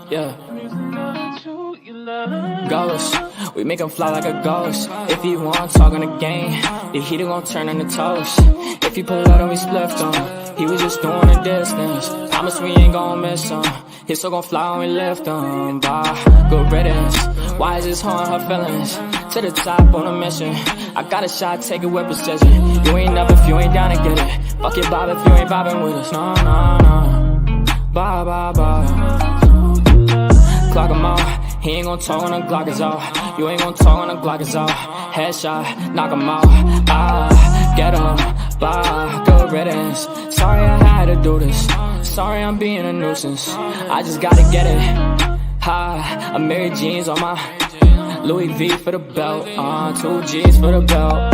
Yeah. Ghost, we make him fly like a ghost. If he want talk on the game, the heater gon' turn into toast. If he pull out and we spliffed him, he was just doing a distance. Promise we ain't gon' miss him. His soul gon' fly when we lift him. Bye, good riddance. Why is this harm her feelings? To the top on a mission. I got a shot, take it with precision. You ain't up if you ain't down to get it. Fuck it, Bob, if you ain't vibing with us. No, no, no. Bye, bye, bye. Clock him out. He ain't gon' talk when the Glock is off. You ain't gon' talk when the Glock is off. Headshot, knock him out. Ah, get him. Bye, good riddance. Sorry I had to do this. Sorry I'm being a nuisance. I just gotta get it. Ha, I'm Mary Jeans on my Louis V for the belt. 2 G's for the belt.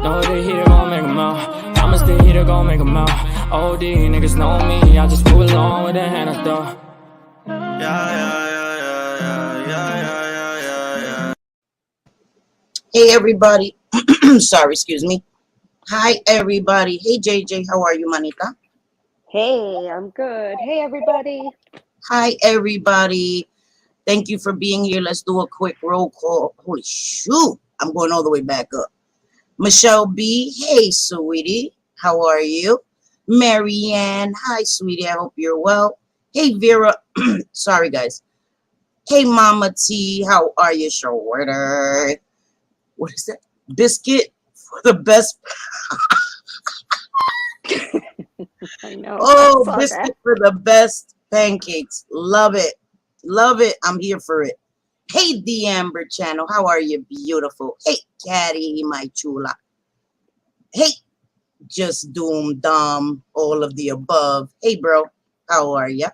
Know the heater gon' make him out. Promise the heater gon' make him out. OD niggas know me. I just move along with the hand I throw. Hey everybody. Sorry, excuse me. Hi everybody. Hey JJ, how are you, manita? Hey, I'm good. Hey everybody. Hi everybody. Thank you for being here. Let's do a quick roll call. Holy shoot. I'm going all the way back up. Michelle B. Hey sweetie. How are you? Marianne. Hi sweetie. I hope you're well. Hey Vera. Sorry guys. Hey Mama T. How are you, shorter? What is that? Biscuit for the best. I know. Oh, biscuit for the best pancakes. Love it. Love it. I'm here for it. Hey, the Amber Channel. How are you? Beautiful. Hey, Caddy, my chula. Hey, just doom dumb. All of the above. Hey, bro. How are you?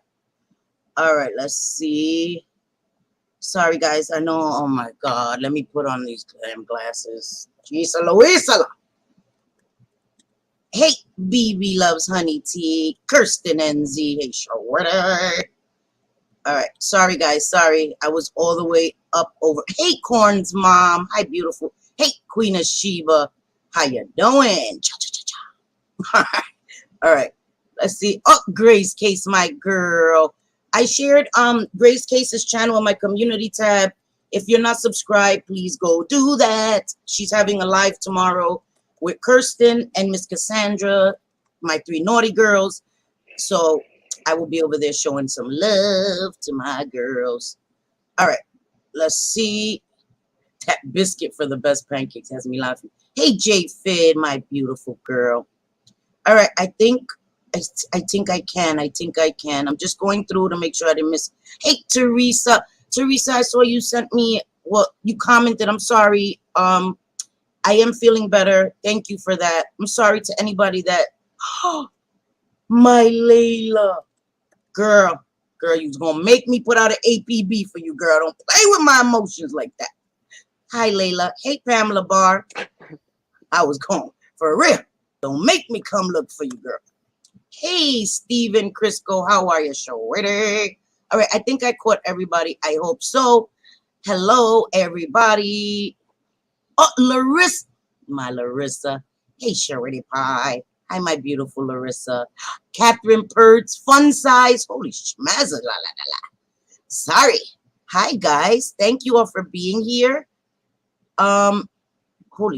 All right. Let's see. Sorry, guys. I know. Oh, my God. Let me put on these damn glasses. Jeez, Louisa. Hey, BB loves honey tea. Kirsten NZ. Hey, shorter. All right. Sorry, guys. Sorry. I was all the way up over. Hey, Corn's mom. Hi, beautiful. Hey, Queen of Sheba. How you doing? Cha-cha-cha-cha. All right. Let's see. Oh, Grace Case, my girl. I shared Grace Case's channel on my community tab. If you're not subscribed, please go do that. She's having a live tomorrow with Kirsten and Miss Cassandra, my 3 naughty girls. So I will be over there showing some love to my girls. All right, let's see. That biscuit for the best pancakes has me laughing. Hey, J Fid, my beautiful girl. All right, I think I can. I'm just going through to make sure I didn't miss. Hey, Teresa. Teresa, I saw you sent me, well, you commented. I'm sorry. I am feeling better. Thank you for that. I'm sorry to anybody that, my Layla. Girl, you was going to make me put out an APB for you, girl. Don't play with my emotions like that. Hi, Layla. Hey, Pamela Barr. I was going, for real. Don't make me come look for you, girl. Hey, Steven Crisco. How are you, shorty? All right, I think I caught everybody. I hope so. Hello, everybody. Oh, Larissa. My Larissa. Hey, Shorty Pie. Hi, my beautiful Larissa. Catherine Pertz. Fun size. Holy schmazza. La, la, la, la. Sorry. Hi, guys. Thank you all for being here. Holy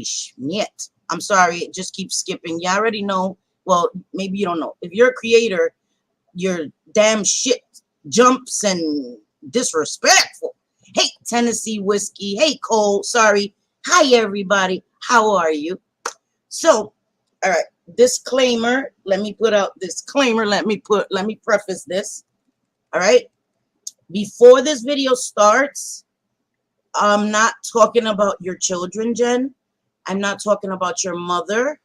schmiet. I'm sorry. It just keeps skipping. You already know. Well, maybe you don't know. If you're a creator, your damn shit jumps and disrespectful. Hey, Tennessee Whiskey. Hey, Cole. Sorry. Hi, everybody. How are you? So, all right. Disclaimer. Let me put out disclaimer. Let me preface this. All right. Before this video starts, I'm not talking about your children, Jen. I'm not talking about your mother.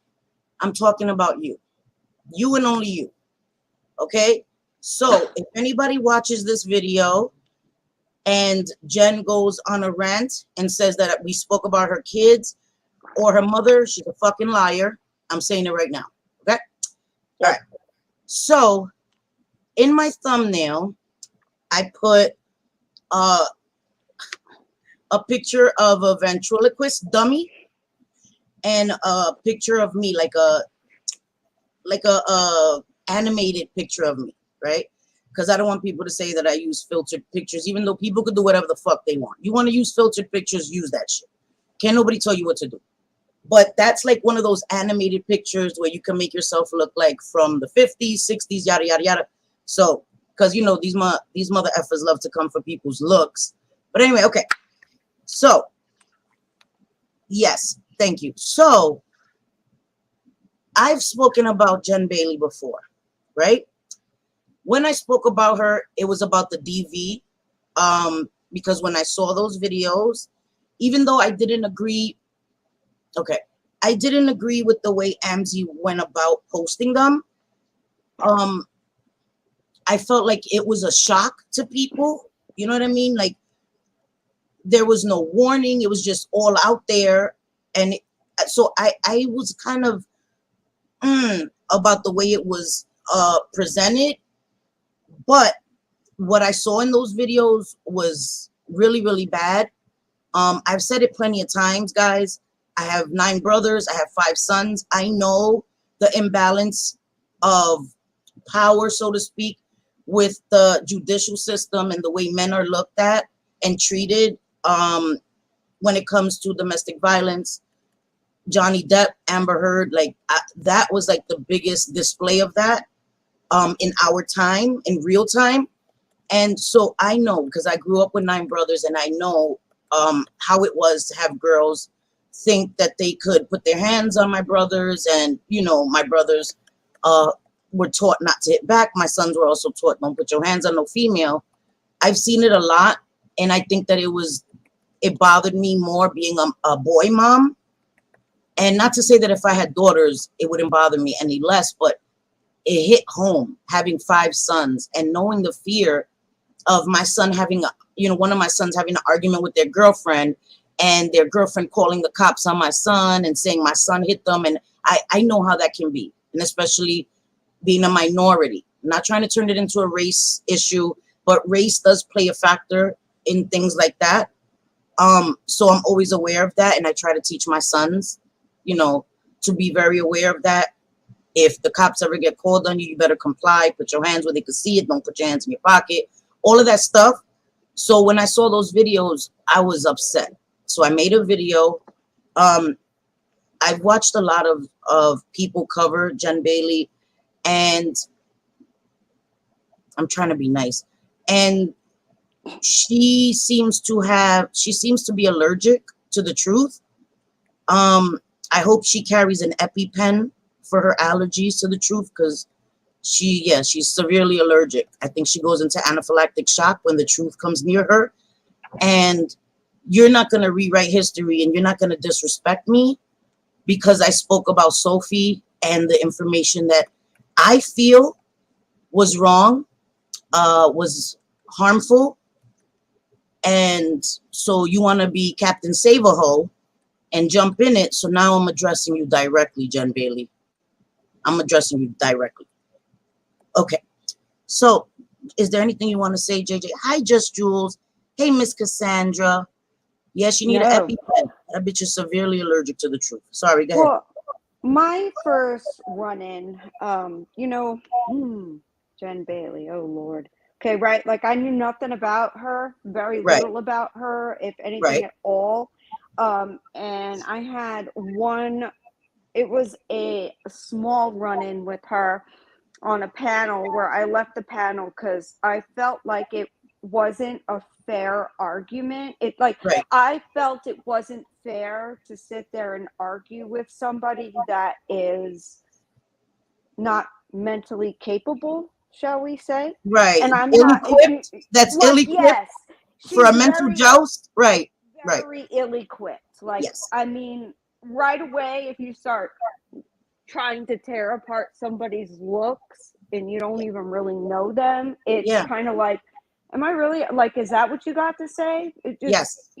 I'm talking about you. You and only you. Okay? So, if anybody watches this video and Jen goes on a rant and says that we spoke about her kids or her mother, she's a fucking liar. I'm saying it right now. Okay? All right. So, in my thumbnail, I put a picture of a ventriloquist dummy and a picture of me, like a animated picture of me, right? Because I don't want people to say that I use filtered pictures, even though people could do whatever the fuck they want. You want to use filtered pictures, use that shit. Can't nobody tell you what to do. But that's like one of those animated pictures where you can make yourself look like from the 50s, 60s, yada yada yada. So, because you know these mother effers love to come for people's looks. But anyway, okay. So, yes, thank you. So, I've spoken about Jen Bailey before, right? When I spoke about her, it was about the DV, because when I saw those videos, even though I didn't agree, okay, I didn't agree with the way Amzi went about posting them. I felt like it was a shock to people. You know what I mean? Like there was no warning. It was just all out there. And so I was kind of about the way it was presented. But what I saw in those videos was really, really bad. I've said it plenty of times, guys. I have 9 brothers. I have 5 sons. I know the imbalance of power, so to speak, with the judicial system and the way men are looked at and treated when it comes to domestic violence. Johnny Depp, Amber Heard, like that was like the biggest display of that in our time, in real time. And so I know, because I grew up with 9 brothers, and I know how it was to have girls think that they could put their hands on my brothers. And, you know, my brothers were taught not to hit back. My sons were also taught, don't put your hands on no female. I've seen it a lot. And I think that it bothered me more being a boy mom. And not to say that if I had daughters, it wouldn't bother me any less, but it hit home having 5 sons and knowing the fear of my son having, one of my sons having an argument with their girlfriend, and their girlfriend calling the cops on my son and saying my son hit them. And I know how that can be. And especially being a minority. I'm not trying to turn it into a race issue, but race does play a factor in things like that. So I'm always aware of that. And I try to teach my sons, to be very aware of that. If the cops ever get called on you, you better comply. Put your hands where they can see it. Don't put your hands in your pocket. All of that stuff. So when I saw those videos, I was upset. So I made a video. I've watched a lot of people cover Jen Bailey, and I'm trying to be nice. And she seems to be allergic to the truth. I hope she carries an EpiPen for her allergies to the truth, because she's severely allergic. I think she goes into anaphylactic shock when the truth comes near her. And you're not going to rewrite history, and you're not going to disrespect me because I spoke about Sophie and the information that I feel was wrong, was harmful. And so you want to be Captain Save-A-Ho and jump in it. So now I'm addressing you directly, Jen Bailey. I'm addressing you directly. Okay. So is there anything you want to say, JJ? Hi, Just Jules. Hey, Miss Cassandra. Yes, you need an EpiPen. That bitch is severely allergic to the truth. Sorry, go ahead. Well, my first run-in, Jen Bailey, oh Lord. Okay, right, like I knew nothing about her, very little about her, if anything at all. And I had it was a small run-in with her on a panel where I left the panel because I felt like it wasn't a fair argument. I felt it wasn't fair to sit there and argue with somebody that is not mentally capable, shall we say? Right. And I'm ill-equipped. That's ill-equipped. Yes, for a mental joust. Right. Very ill-equipped. Yes. I mean, right away, if you start trying to tear apart somebody's looks and you don't even really know them, it's kind of like, am I really, is that what you got to say? It just,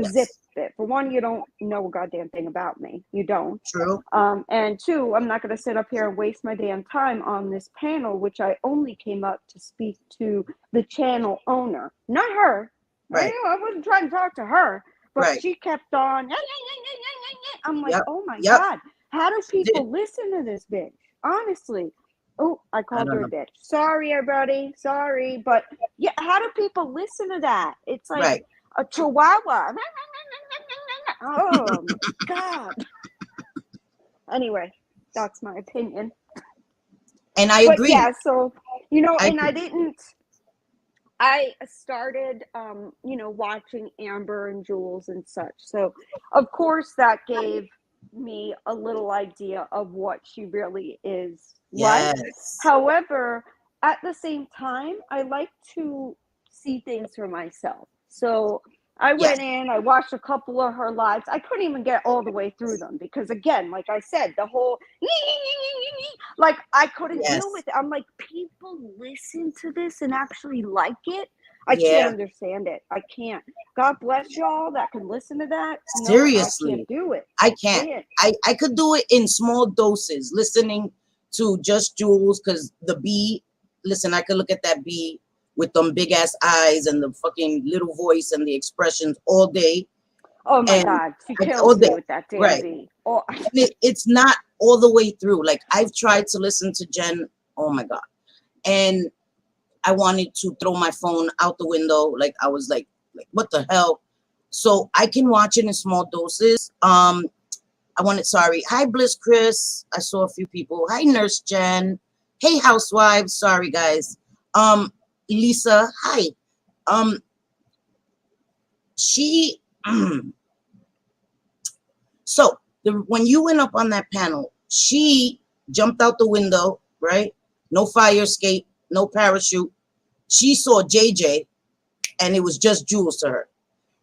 zip it. For one, you don't know a goddamn thing about me. You don't. True. And 2, I'm not going to sit up here and waste my damn time on this panel, which I only came up to speak to the channel owner, not her. Right. I wasn't trying to talk to her, but she kept on I'm like, oh my God, how do people listen to this bitch? Honestly. Oh, I called her a bitch. Sorry, everybody. Sorry. But yeah, how do people listen to that? It's like a chihuahua. Oh my God. Anyway, that's my opinion. And I agree. But yeah, so, you know, I started, you know, watching Amber and Jules and such. So, of course, that gave me a little idea of what she really is like. However, at the same time, I like to see things for myself. So, I went in, I watched a couple of her lives. I couldn't even get all the way through them because, again, like I said, the whole like I couldn't deal with it. I'm like, people listen to this and actually like it. I can't understand it. I can't. God bless y'all that can listen to that. Seriously, no, I can't do it. I can't. I could do it in small doses, listening to just Jules, because the bee. Listen, I could look at that bee with them big ass eyes and the fucking little voice and the expressions all day. Oh my God, she kills me with that damn bee. Oh. It's not all the way through. Like, I've tried to listen to Jen. Oh my God, and I wanted to throw my phone out the window. Like, I was like what the hell? So I can watch it in small doses. Hi Bliss Chris. I saw a few people. Hi Nurse Jen. Hey housewives. Sorry guys. Lisa, hi. She so when you went up on that panel, she jumped out the window, right? No fire escape, no parachute. She saw JJ, and it was just Jules to her.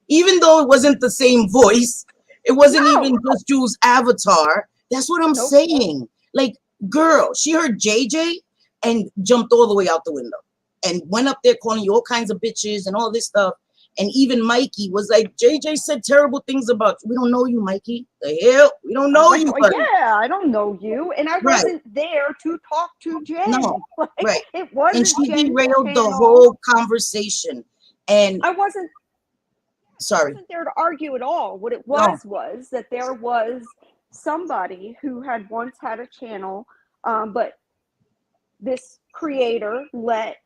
Even though it wasn't the same voice, it wasn't even just Jules' avatar. That's what I'm saying. Like, girl, she heard JJ and jumped all the way out the window and went up there calling you all kinds of bitches and all this stuff. And even Mikey was like, JJ said terrible things about you. We don't know you, Mikey. The hell? We don't know you. Yeah, I don't know you. And I wasn't there to talk to Jen. No, like, it wasn't. And she derailed the whole conversation. And I wasn't there to argue at all. What it was that there was somebody who had once had a channel, but this creator let,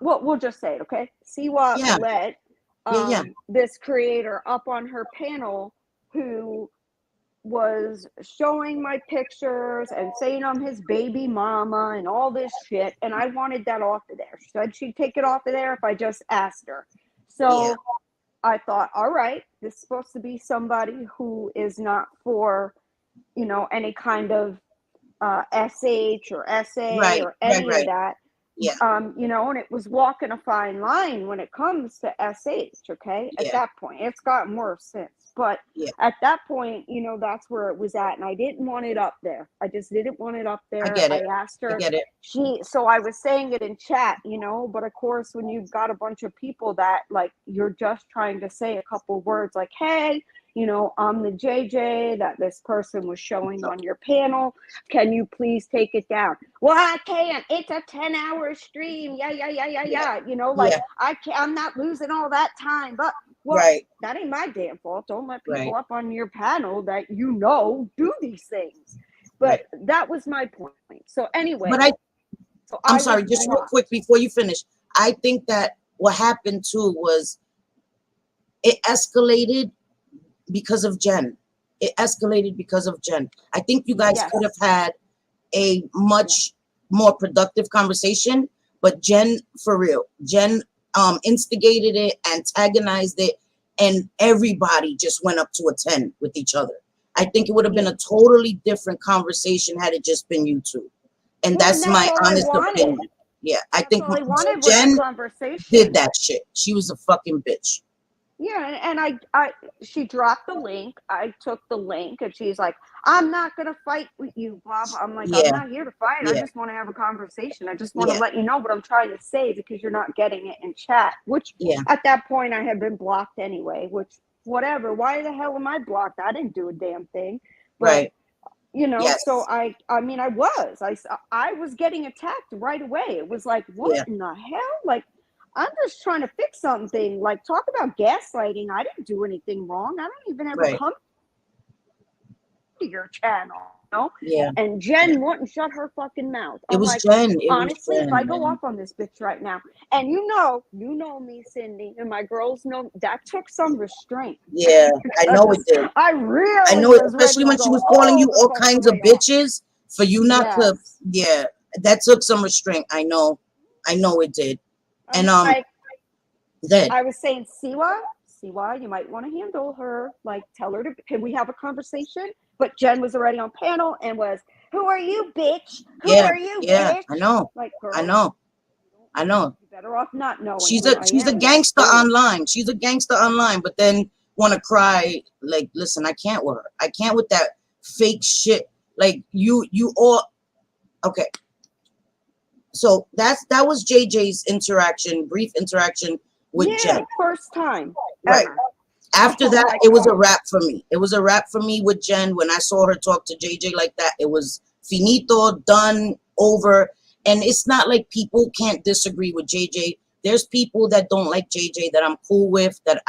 we'll just say it, okay? Siwa let this creator up on her panel who was showing my pictures and saying I'm his baby mama and all this shit, and I wanted that off of there. She said she'd take it off of there if I just asked her. So I thought, all right, this is supposed to be somebody who is not for, you know, any kind of SH or SA or any of that. You know, and it was walking a fine line when it comes to SH, okay? At that point, it's gotten worse since. But at that point, you know, that's where it was at. And I didn't want it up there. I just didn't want it up there. I asked her. So I was saying it in chat, you know, but of course, when you've got a bunch of people that, like, you're just trying to say a couple words like, hey, you know, I'm the JJ that this person was showing on your panel. Can you please take it down? Well, I can't. It's a 10-hour stream. Yeah. You know, like, I'm not losing all that time. But, that ain't my damn fault. Don't let people up on your panel that you know do these things. But that was my point. So anyway. But I'm sorry, just real quick before you finish. I think that what happened too was it escalated because of Jen. It escalated because of Jen. I think you guys could have had a much more productive conversation, but Jen, for real, Jen instigated it, antagonized it, and everybody just went up to a 10 with each other. I think it would have been a totally different conversation had it just been you two. And that's my honest opinion. Yeah, I think Jen did that shit. She was a fucking bitch. Yeah, and she dropped the link. I took the link, and she's like, I'm not going to fight with you, blah, blah. I'm like, I'm not here to fight. I just want to have a conversation. I just want to let you know what I'm trying to say because you're not getting it in chat, which at that point I had been blocked anyway, which whatever. Why the hell am I blocked? I didn't do a damn thing. But, you know, so I mean, I was getting attacked right away. It was like, what in the hell? Like, I'm just trying to fix something. Like, talk about gaslighting. I didn't do anything wrong. I don't even ever come. to your channel, you know? Yeah. And Jen wouldn't shut her fucking mouth. It I'm was like, Jen. It was honestly, Jen, if I go man. off on this bitch right now, and you know me, Cindy, and my girls know that took some restraint. Yeah, I know it did. I I really know it, was ready especially to when she go was calling you all the all fucking kinds of way off. bitches for you not to. Yes. Yeah, that took some restraint. I know it did. And Like, then I was saying, Siwa, you might want to handle her. Like, tell her to, can we have a conversation? But Jen was already on panel and was, who are you, bitch? Who yeah, are you, yeah, bitch? I know, Like, girl, I know. you're better off not knowing She's who I a am. gangster online. She's a gangster online, but then want to cry like, listen, I can't with her. I can't with that fake shit. Like you all okay. So that was JJ's interaction, brief interaction with Jen. First time Right. ever. After Oh that, my it was a God. wrap for me. It was a wrap for me with Jen. When I saw her talk to JJ like that, it was finito, done, over. And it's not like people can't disagree with JJ. There's people that don't like JJ that I'm cool with, that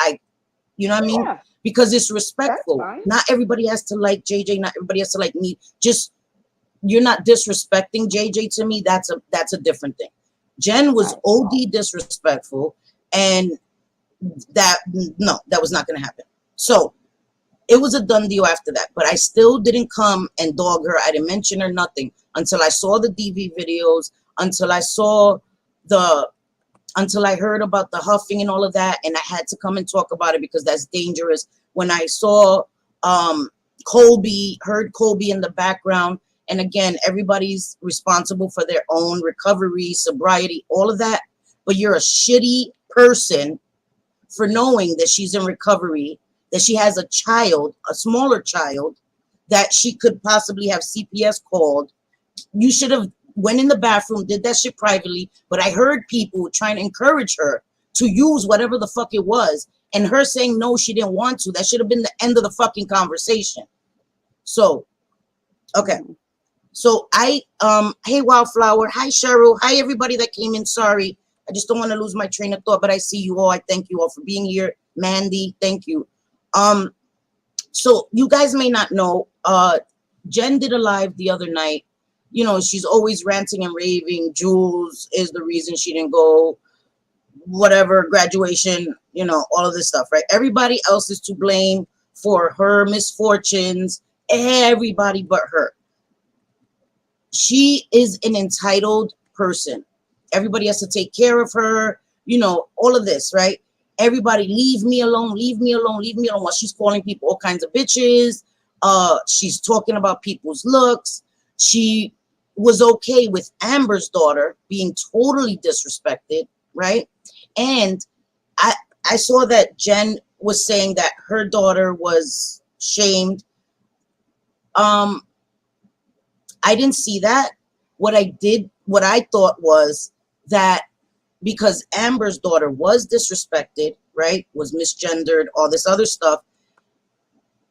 you know what I mean? Yeah, Because it's that's respectful. fine. Not everybody has to like JJ. Not everybody has to like me. Just, you're not disrespecting JJ to me. That's a different thing. Jen was Right. OD disrespectful, and that was not going to happen. So it was a done deal after that, but I still didn't come and dog her. I didn't mention her, nothing, until I saw the DV videos, until I heard about the huffing and all of that, and I had to come and talk about it because that's dangerous. When I saw heard Colby in the background, and again, everybody's responsible for their own recovery, sobriety, all of that, but you're a shitty person for knowing that she's in recovery, that she has a child, a smaller child, that she could possibly have CPS called. You should have went in the bathroom, did that shit privately. But I heard people trying to encourage her to use whatever the fuck it was, and her saying no, she didn't want to. That should have been the end of the fucking conversation. So, okay. So hey Wildflower, hi Cheryl, hi everybody that came in. Sorry, I just don't want to lose my train of thought, but I see you all. I thank you all for being here. Mandy, thank you. So you guys may not know, Jen did a live the other night. You know, she's always ranting and raving. Jules is the reason she didn't go, whatever, graduation, you know, all of this stuff, right? Everybody else is to blame for her misfortunes, everybody but her. She is an entitled person. Everybody has to take care of her, you know, all of this, right? Everybody, leave me alone, leave me alone, leave me alone, while she's calling people all kinds of bitches. She's talking about people's looks. She was okay with Amber's daughter being totally disrespected, right? And I saw that Jen was saying that her daughter was shamed. I didn't see that. What I thought was that because Amber's daughter was disrespected, right, was misgendered, all this other stuff,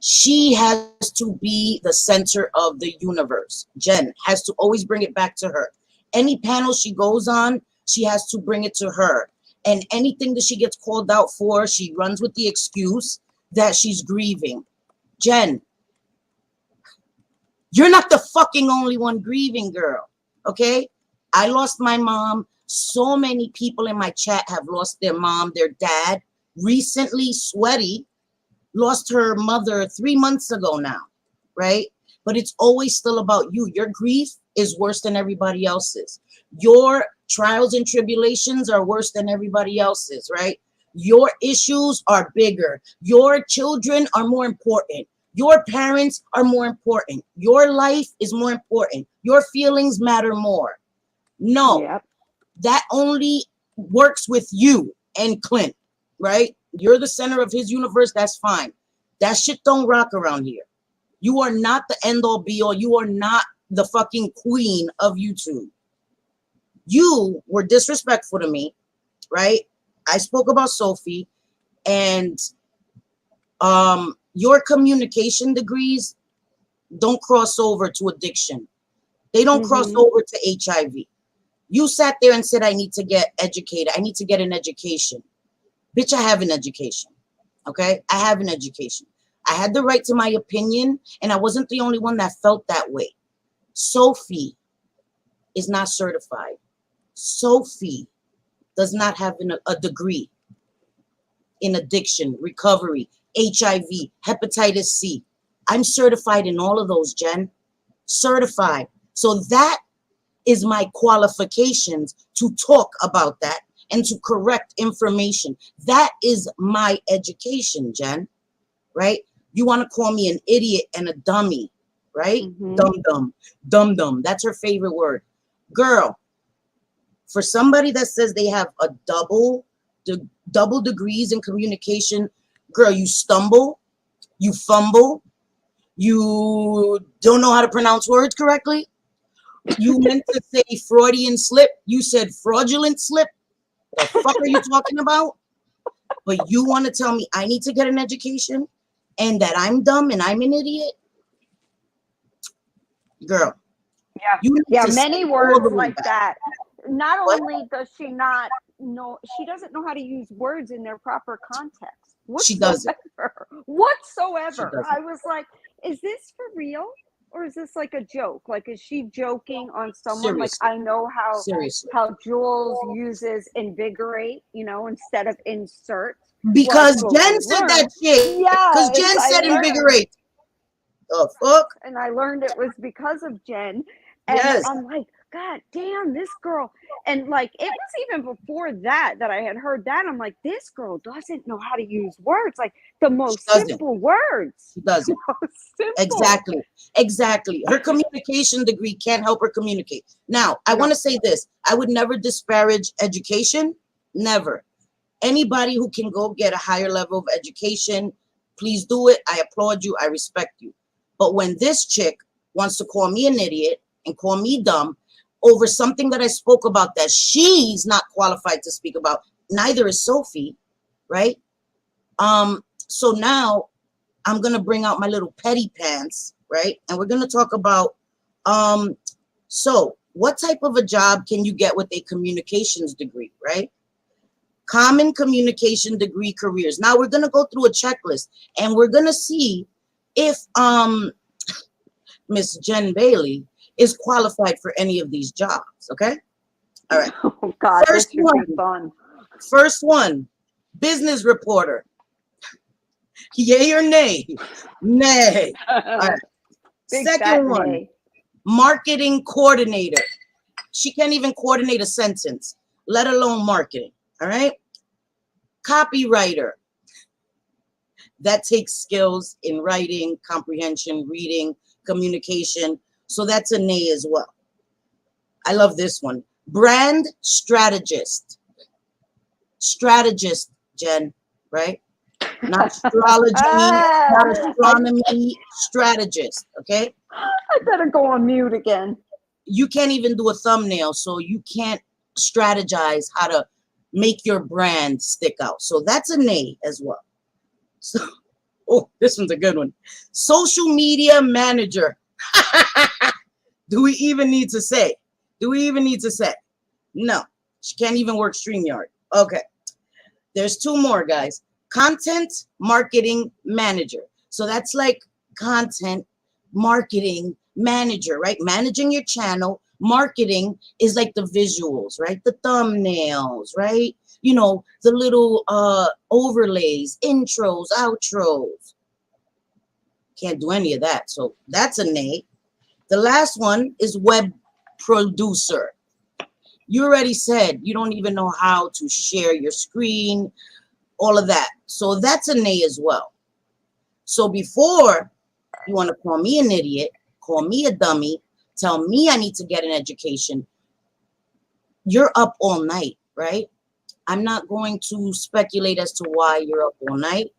she has to be the center of the universe. Jen has to always bring it back to her. Any panel she goes on, she has to bring it to her. And anything that she gets called out for, she runs with the excuse that she's grieving. Jen, you're not the fucking only one grieving, girl. Okay? I lost my mom. So many people in my chat have lost their mom, their dad. Recently, Sweaty lost her mother 3 months ago now, right? But it's always still about you. Your grief is worse than everybody else's. Your trials and tribulations are worse than everybody else's, right? Your issues are bigger. Your children are more important. Your parents are more important. Your life is more important. Your feelings matter more. No, Yep. that only works with you and Clint, right? You're the center of his universe. That's fine. That shit don't rock around here. You are not the end all be all. You are not the fucking queen of YouTube. You were disrespectful to me, right? I spoke about Sophie, and your communication degrees don't cross over to addiction. They don't cross over to HIV. You sat there and said, I need to get educated. I need to get an education. Bitch, I have an education. Okay? I have an education. I I had the right to my opinion, and I wasn't the only one that felt that way. Sophie is not certified. Sophie does not have a degree in addiction, recovery, HIV, hepatitis C. I'm certified in all of those, Jen. Certified. So that is my qualifications to talk about that and to correct information. That is my education, Jen, right? You want to call me an idiot and a dummy, right? Dum-dum. That's her favorite word. Girl, for somebody that says they have a double degrees in communication, girl, you stumble, you fumble, you don't know how to pronounce words correctly. You meant to say Freudian slip. You said fraudulent slip. The fuck are you talking about? But you want to tell me I need to get an education and that I'm dumb and I'm an idiot? Girl. Yeah, many words like that. Not only does she not know, she doesn't know how to use words in their proper context. She doesn't. Whatsoever. I was like, is this for real? Or is this like a joke? Like, is she joking on someone? Seriously. Like, I know how Jules uses invigorate, instead of insert. Because Jen said that shit. Yeah. Because Jen said invigorate. The fuck? And I learned it was because of Jen. And yes. I'm like, God damn, this girl. And like, it was even before that I had heard that. I'm like, this girl doesn't know how to use words. Like the most simple words. She doesn't. Exactly. Her communication degree can't help her communicate. Now, I want to say this. I would never disparage education. Never. Anybody who can go get a higher level of education, please do it. I applaud you. I respect you. But when this chick wants to call me an idiot and call me dumb over something that I spoke about that she's not qualified to speak about, neither is Sophie, right? So now I'm going to bring out my little petty pants, right? And we're going to talk about, so what type of a job can you get with a communications degree, right? Common communication degree careers. Now we're going to go through a checklist and we're going to see if Miss Jen Bailey is qualified for any of these jobs, okay? All right. Oh God, this should be fun. First one, business reporter. Yay or nay? Nay. All right. Second one, marketing coordinator. She can't even coordinate a sentence, let alone marketing. All right. Copywriter. That takes skills in writing, comprehension, reading, communication. So that's a nay as well. I love this one. Brand strategist. Strategist, Jen, right? Not astrology, not astronomy, strategist, okay? I better go on mute again. You can't even do a thumbnail, so you can't strategize how to make your brand stick out. So that's a nay as well. So, oh, this one's a good one. Social media manager. Do we even need to say? No, she can't even work StreamYard. Okay. There's two more, guys. Content marketing manager. So that's like content marketing manager, right? Managing your channel. Marketing is like the visuals, right? The thumbnails, right? You know, the little overlays, intros, outros. Can't do any of that. So that's a nay. The last one is web producer. You already said you don't even know how to share your screen, all of that. So that's a nay as well. So before you want to call me an idiot, call me a dummy, tell me I need to get an education, you're up all night, right? I'm not going to speculate as to why you're up all night.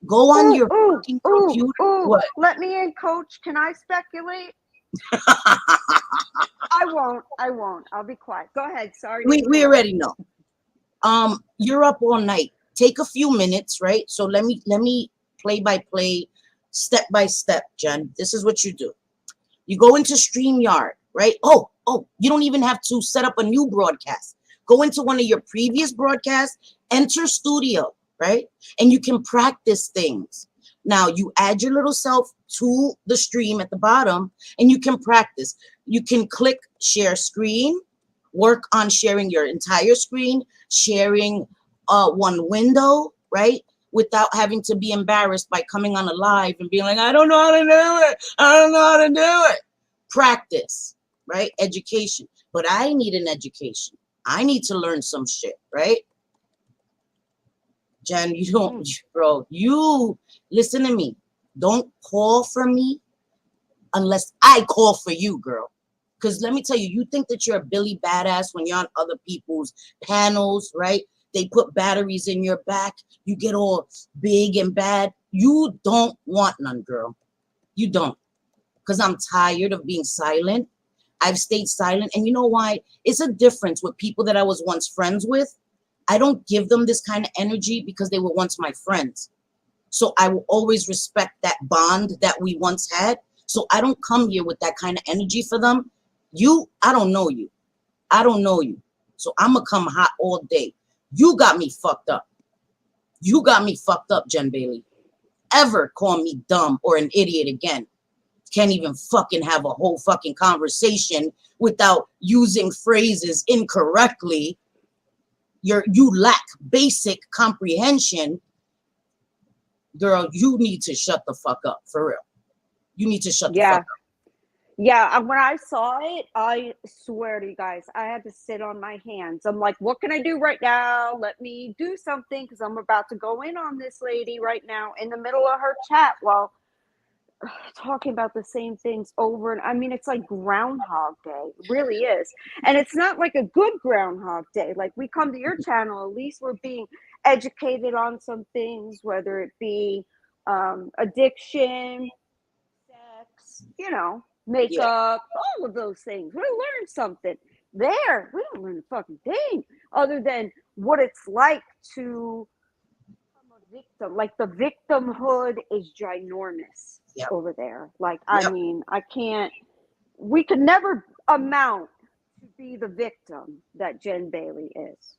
Go on your fucking computer. What? Let me in, coach. Can I speculate? I won't. I'll be quiet. Go ahead. Sorry. We already know. You're up all night. Take a few minutes, right? So let me play by play, step by step, Jen. This is what you do. You go into StreamYard, right? Oh, you don't even have to set up a new broadcast. Go into one of your previous broadcasts, enter studio, right? And you can practice things. Now you add your little self to the stream at the bottom and you can practice. You can click share screen, work on sharing your entire screen, sharing one window, right? Without having to be embarrassed by coming on a live and being like, I don't know how to do it. I don't know how to do it. Practice, right? Education. But I need an education. I need to learn some shit, right? Jen, you don't, bro, you listen to me. Don't call for me unless I call for you, girl. Because let me tell you, you think that you're a Billy Badass when you're on other people's panels, right? They put batteries in your back. You get all big and bad. You don't want none, girl. You don't. Because I'm tired of being silent. I've stayed silent. And you know why? It's a difference with people that I was once friends with. I don't give them this kind of energy because they were once my friends. So I will always respect that bond that we once had. So I don't come here with that kind of energy for them. I don't know you. I don't know you. So I'm going to come hot all day. You got me fucked up. You got me fucked up, Jen Bailey. Ever call me dumb or an idiot again. Can't even fucking have a whole fucking conversation without using phrases incorrectly. You lack basic comprehension. Girl, you need to shut the fuck up, for real. You need to shut the fuck up. Yeah, when I saw it, I swear to you guys, I had to sit on my hands. I'm like, what can I do right now? Let me do something because I'm about to go in on this lady right now in the middle of her chat while talking about the same things over. And I mean, it's like Groundhog Day. It really is. And it's not like a good Groundhog Day. Like we come to your channel, at least we're being educated on some things, whether it be addiction, sex, makeup, all of those things. We learn something. There, we don't learn a fucking thing other than what it's like to become a victim. Like the victimhood is ginormous over there. Like, I mean, we could never amount to be the victim that Jen Bailey is.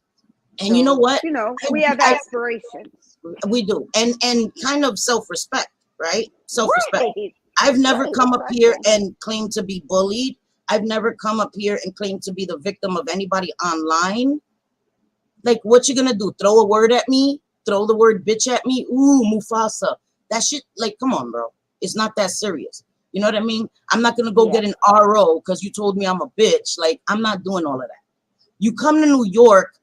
And so, you know what? We have aspirations. We do. And kind of self-respect, right? Self-respect. Right. I've never come up here and claimed to be bullied. I've never come up here and claimed to be the victim of anybody online. Like, what you gonna do? Throw a word at me? Throw the word bitch at me? Ooh, Mufasa. That shit, like, come on, bro. It's not that serious. You know what I mean? I'm not gonna go get an RO because you told me I'm a bitch. Like, I'm not doing all of that. You come to New York,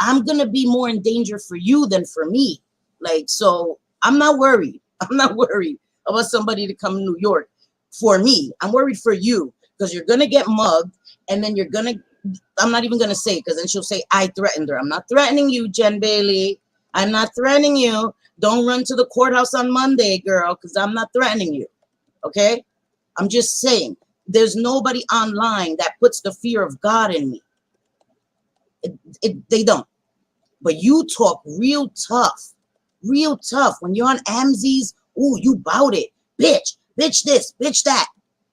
I'm gonna be more in danger for you than for me. Like, so I'm not worried. I'm not worried about somebody to come to New York for me. I'm worried for you because you're going to get mugged and then you're going to, I'm not even going to say it because then she'll say, I threatened her. I'm not threatening you, Jen Bailey. I'm not threatening you. Don't run to the courthouse on Monday, girl, because I'm not threatening you. Okay? I'm just saying there's nobody online that puts the fear of God in me. They don't. But you talk real tough. Real tough. When you're on AMZ's, ooh, you bout it. Bitch this, bitch that.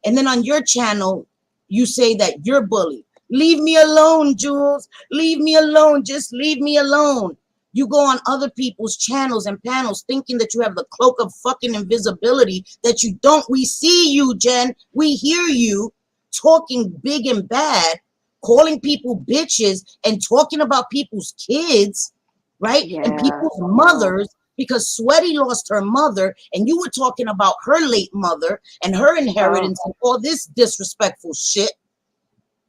And then on your channel, you say that you're bullied. Leave me alone, Jules. Leave me alone. Just leave me alone. You go on other people's channels and panels thinking that you have the cloak of fucking invisibility that you don't. We see you, Jen. We hear you talking big and bad, calling people bitches and talking about people's kids, right? Yeah. And people's mothers. Because Sweaty lost her mother, and you were talking about her late mother and her inheritance and all this disrespectful shit,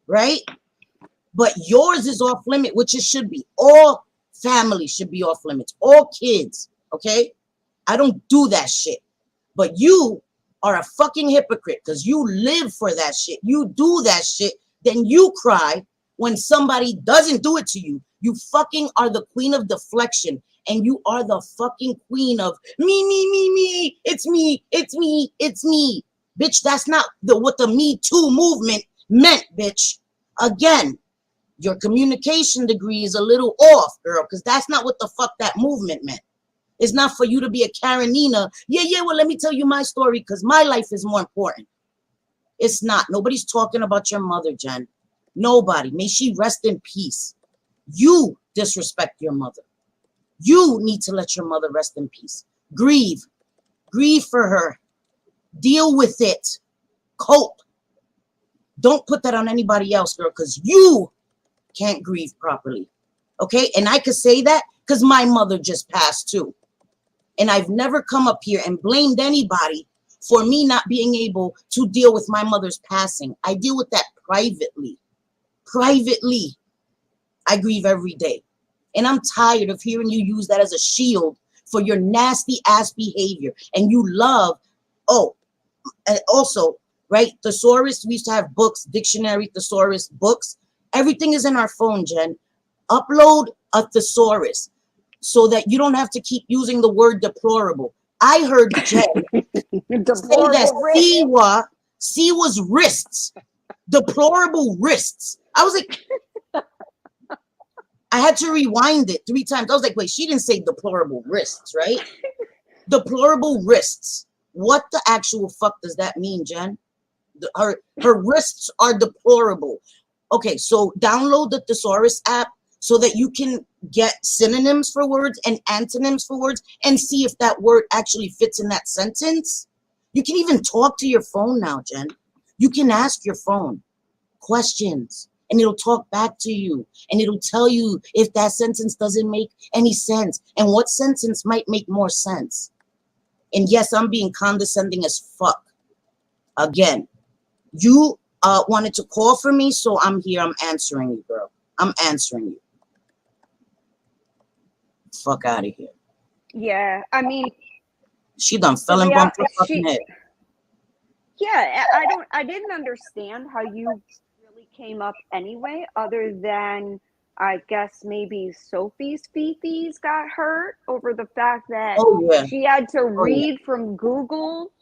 right? But yours is off limit, which it should be. All families should be off limits. All kids, okay? I don't do that shit. But you are a fucking hypocrite because you live for that shit. You do that shit, then you cry when somebody doesn't do it to you. You fucking are the queen of deflection. And you are the fucking queen of me. It's me. Bitch, that's not what the Me Too movement meant, bitch. Again, your communication degree is a little off, girl, because that's not what the fuck that movement meant. It's not for you to be a Karenina. Yeah, well, let me tell you my story because my life is more important. It's not. Nobody's talking about your mother, Jen. Nobody. May she rest in peace. You disrespect your mother. You need to let your mother rest in peace. Grieve. Grieve for her. Deal with it. Cope. Don't put that on anybody else, girl, because you can't grieve properly. Okay? And I could say that because my mother just passed too. And I've never come up here and blamed anybody for me not being able to deal with my mother's passing. I deal with that privately. Privately. I grieve every day. And I'm tired of hearing you use that as a shield for your nasty ass behavior. And you love, oh, and also, right, thesaurus, we used to have books, dictionary, thesaurus, books. Everything is in our phone, Jen. Upload a thesaurus so that you don't have to keep using the word deplorable. I heard Jen say that C was wrists. Deplorable wrists. I was like, I had to rewind it 3 times. I was like, wait, she didn't say deplorable wrists, right? Deplorable wrists. What the actual fuck does that mean, Jen? Her wrists are deplorable. Okay, so download the thesaurus app so that you can get synonyms for words and antonyms for words and see if that word actually fits in that sentence. You can even talk to your phone now, Jen. You can ask your phone questions and it'll talk back to you and it'll tell you if that sentence doesn't make any sense and what sentence might make more sense. And yes, I'm being condescending as fuck. Again, you wanted to call for me, so I'm here. I'm answering you, girl. I'm answering you. Fuck out of here. Yeah, I mean, she done fell and bumped her fucking head. Yeah, I didn't understand how you really came up anyway, other than I guess maybe Sophie's fifis got hurt over the fact that she had to read from Google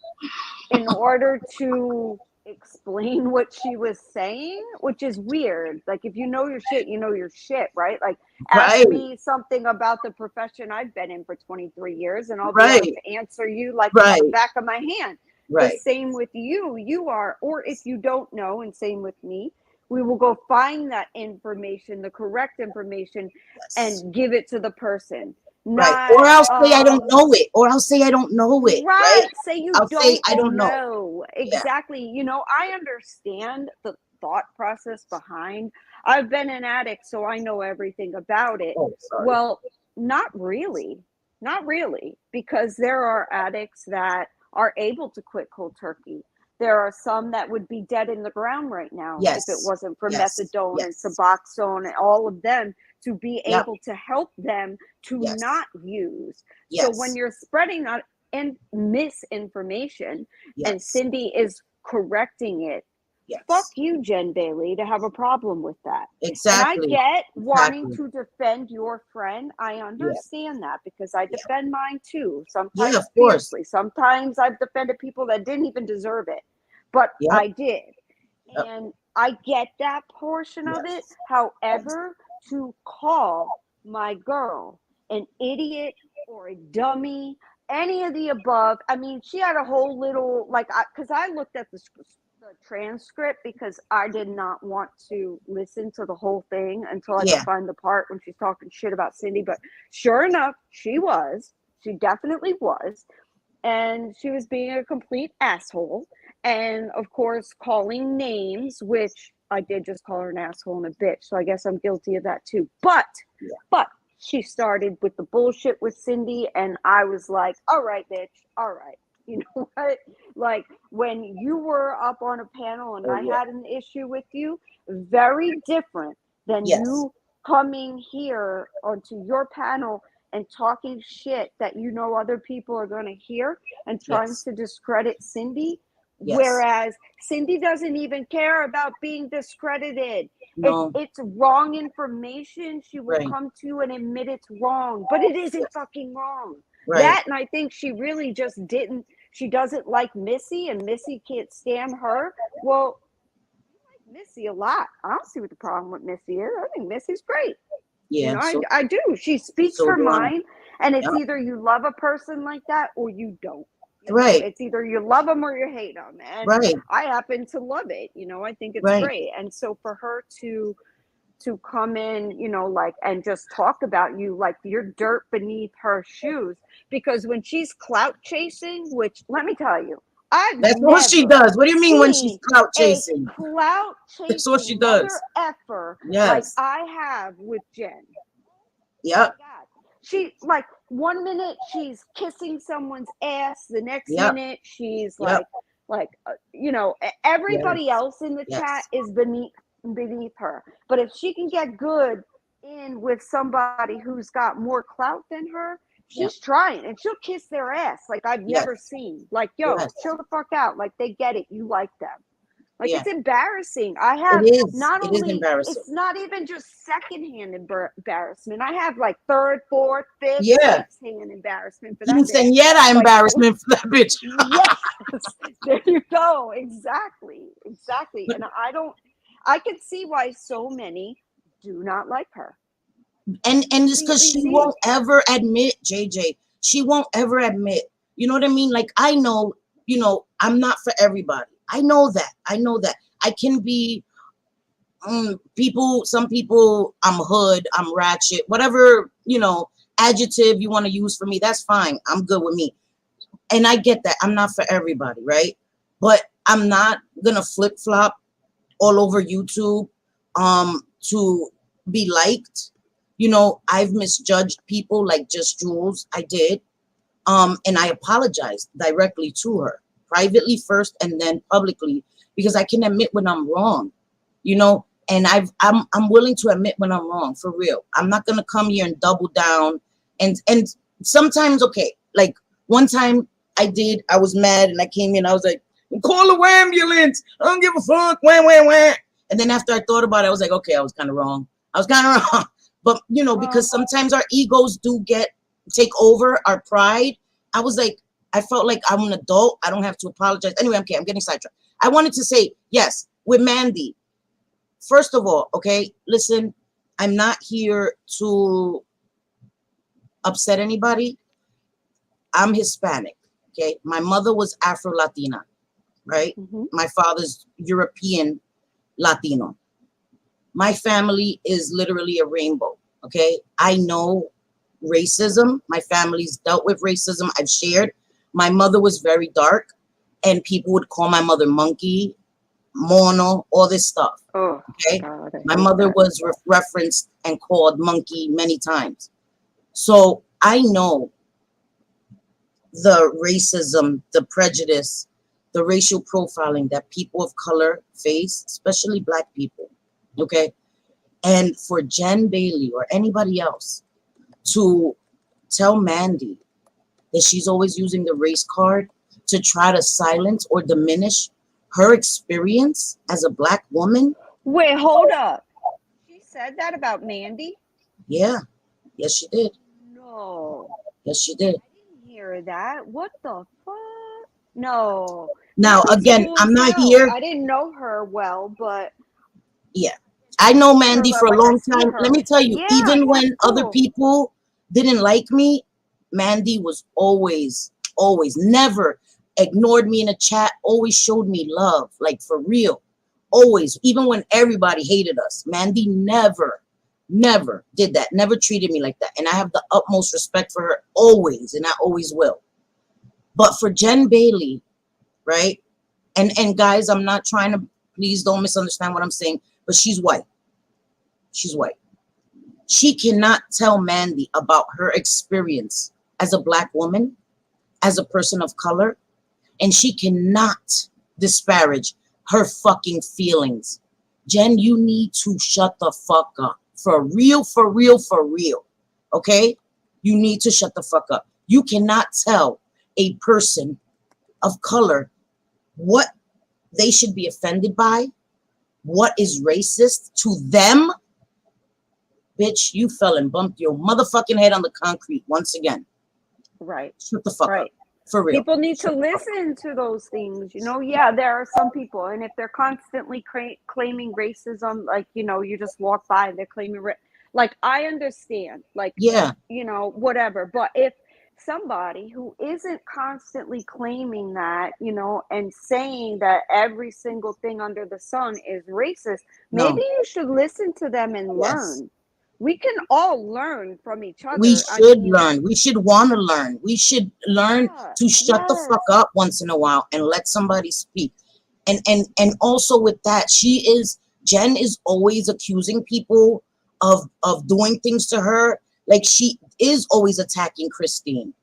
in order to explain what she was saying, which is weird. Like, if you know your shit, you know your shit, right? Like, ask me something about the profession I've been in for 23 years and I'll be able to answer you like on the back of my hand. The same with you. You are, or if you don't know, and same with me, we will go find that information, the correct information, and give it to the person. Not, or I'll say I don't know it. Or I'll say I don't know it. Right. Say you I'll say I don't know. Exactly. You know, I understand the thought process behind. I've been an addict, so I know everything about it. Well, not really. Not really. Because there are addicts that are able to quit cold turkey. There are some that would be dead in the ground right now if it wasn't for methadone and Suboxone and all of them to be able to help them to not use. So when you're spreading that misinformation and Cindy is correcting it, fuck you, Jen Bailey, to have a problem with that. Exactly. And I get wanting to defend your friend. I understand that because I defend mine too. Sometimes fiercely. Sometimes I've defended people that didn't even deserve it. But I did. And I get that portion of it. However, to call my girl an idiot or a dummy, any of the above, I mean, she had a whole little, like, because I looked at the transcript because I did not want to listen to the whole thing until I could find the part when she's talking shit about Cindy. But sure enough, she definitely was. And she was being a complete asshole. And of course, calling names, which I did just call her an asshole and a bitch. So I guess I'm guilty of that too. But she started with the bullshit with Cindy. And I was like, all right, bitch. All right. You know what? Like, when you were up on a panel and I had an issue with you, very different than you coming here onto your panel and talking shit that you know other people are going to hear and trying to discredit Cindy. Whereas Cindy doesn't even care about being discredited. No. If it's wrong information, she will come to you and admit it's wrong. But it isn't fucking wrong. That, and I think she really just didn't. She doesn't like Missy, and Missy can't stand her. Well, I like Missy a lot. I don't see what the problem with Missy is. I think Missy's great. Yeah, you know, I do. She speaks her mind, and it's either you love a person like that or you don't. You know, it's either you love them or you hate them. And I happen to love it. You know, I think it's great. And so for her to to come in, you know, like, and just talk about you like you're dirt beneath her shoes. Because when she's clout chasing, which let me tell you, I've That's what she never does. What do you mean when she's seen clout a chasing? clout That's what she chasing does. mother effer like Yes. I have with Jen. Yep. God. She, like, one minute she's kissing someone's ass, the next Yep. minute she's Yep. you know, everybody Yes. else in the chat Yes. is beneath her. But if she can get good in with somebody who's got more clout than her, Yep. she's trying, and she'll kiss their ass like I've never Yes. seen. Like, yo, Yes. chill the fuck out. Like, they get it. You like them. Like, Yeah. it's embarrassing. I have It is. not It is only, embarrassing. it's not even just secondhand embarrassment. I have like third, fourth, fifth, Yeah. sixth hand embarrassment for that bitch. Quinceañera embarrassment for that bitch. Yes, there you go. Exactly. And I can see why so many do not like her. And it's because she won't ever admit, JJ. She won't ever admit. You know what I mean? Like, I know, you know, I'm not for everybody. I know that. I can be some people, I'm hood, I'm ratchet, whatever, you know, adjective you want to use for me, that's fine. I'm good with me. And I get that. I'm not for everybody, right? But I'm not gonna flip-flop all over YouTube to be liked. You know, I've misjudged people like Just Jules. I did. And I apologized directly to her, privately first and then publicly, because I can admit when I'm wrong, you know, and I'm willing to admit when I'm wrong, for real. I'm not gonna come here and double down. And sometimes, okay, like one time I was mad and I came in, I was like, call the ambulance. I don't give a fuck. Wah. And then after I thought about it, I was like, okay, I was kind of wrong. But, you know, because sometimes our egos do take over our pride. I was like, I felt like I'm an adult. I don't have to apologize. Anyway, I'm getting sidetracked. I wanted to say, yes, with Mandy. First of all, okay, listen, I'm not here to upset anybody. I'm Hispanic, okay? My mother was Afro-Latina, right? Mm-hmm. My father's European Latino. My family is literally a rainbow, okay? I know racism. My family's dealt with racism. I've shared. My mother was very dark, and people would call my mother monkey, mono, all this stuff. Oh, okay? God, My mother was referenced and called monkey many times. So I know the racism, the prejudice, the racial profiling that people of color face, especially Black people, okay? And for Jen Bailey or anybody else to tell Mandy that she's always using the race card to try to silence or diminish her experience as a Black woman. Wait, hold up. She said that about Mandy? Yeah. Yes, she did. No. Yes, she did. I didn't hear that. What the fuck? No. Now, Mandy's again, cool I'm as not hell. here. I didn't know her well, but Yeah. I know Mandy for a like long time. Let me tell you, yeah, even when she's other cool. people didn't like me, Mandy was always, never ignored me in a chat, always showed me love, like for real. Always, even when everybody hated us, Mandy never did that, never treated me like that. And I have the utmost respect for her always, and I always will. But for Jen Bailey, right? And guys, I'm not trying to, please don't misunderstand what I'm saying, but she's white. She's white. She cannot tell Mandy about her experience as a Black woman, as a person of color, and she cannot disparage her fucking feelings. Jen, you need to shut the fuck up. For real. Okay? You need to shut the fuck up. You cannot tell a person of color what they should be offended by, what is racist to them. Bitch, you fell and bumped your motherfucking head on the concrete once again. Right. Shut the fuck up. For real. People need to listen to those things. You know, yeah, there are some people, and if they're constantly claiming racism, like, you know, you just walk by and they're claiming, like, I understand, like, yeah, you know, whatever. But if somebody who isn't constantly claiming that, you know, and saying that every single thing under the sun is racist, maybe No. you should listen to them and Yes. learn. We can all learn from each We other. I should mean, learn. We should want to learn. We should learn yeah, to shut the yes, fuck up once in a while and let somebody speak. And also with that, Jen is always accusing people of doing things to her. Like she is always attacking Christine.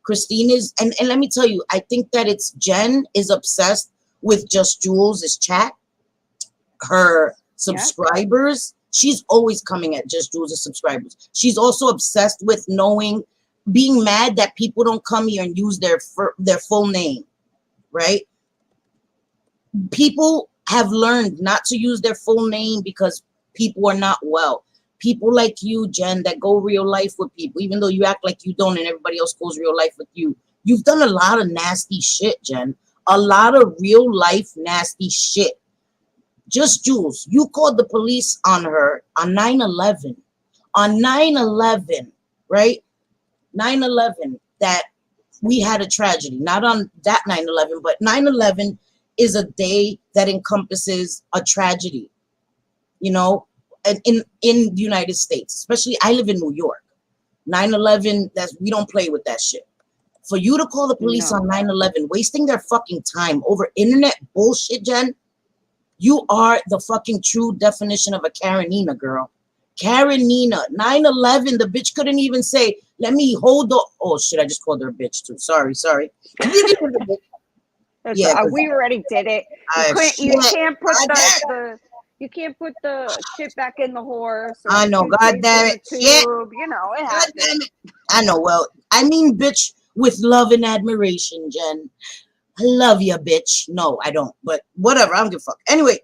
Christine is, and let me tell you, I think that it's Jen is obsessed with Just Jules' chat, her yeah, subscribers. She's always coming at Just Jules' subscribers. She's also obsessed with being mad that people don't come here and use their full name, right? People have learned not to use their full name because people are not well. People like you, Jen, that go real life with people, even though you act like you don't and everybody else goes real life with you. You've done a lot of nasty shit, Jen. A lot of real life nasty shit. Just Jules, you called the police on her on 9/11. On 9/11, right? 9/11, that we had a tragedy. Not on that 9/11, but 9/11 is a day that encompasses a tragedy, you know, in the United States. Especially, I live in New York. 9/11, we don't play with that shit. For you to call the police no, on 9/11, wasting their fucking time over internet bullshit, Jen, you are the fucking true definition of a Karenina, girl. Karenina, 9/11, the bitch couldn't even say, let me hold the, oh shit, I just called her a bitch too. Sorry. Yeah, we already did it. You shit. can't put God damn it. you can't put the shit back in the horse or I the know, god toothpaste damn in it. the Shit. tube. You know, it God damn happens. it. I know, well, I mean, bitch, with love and admiration, Jen. I love you, bitch. No, I don't, but whatever, I don't give a fuck. Anyway,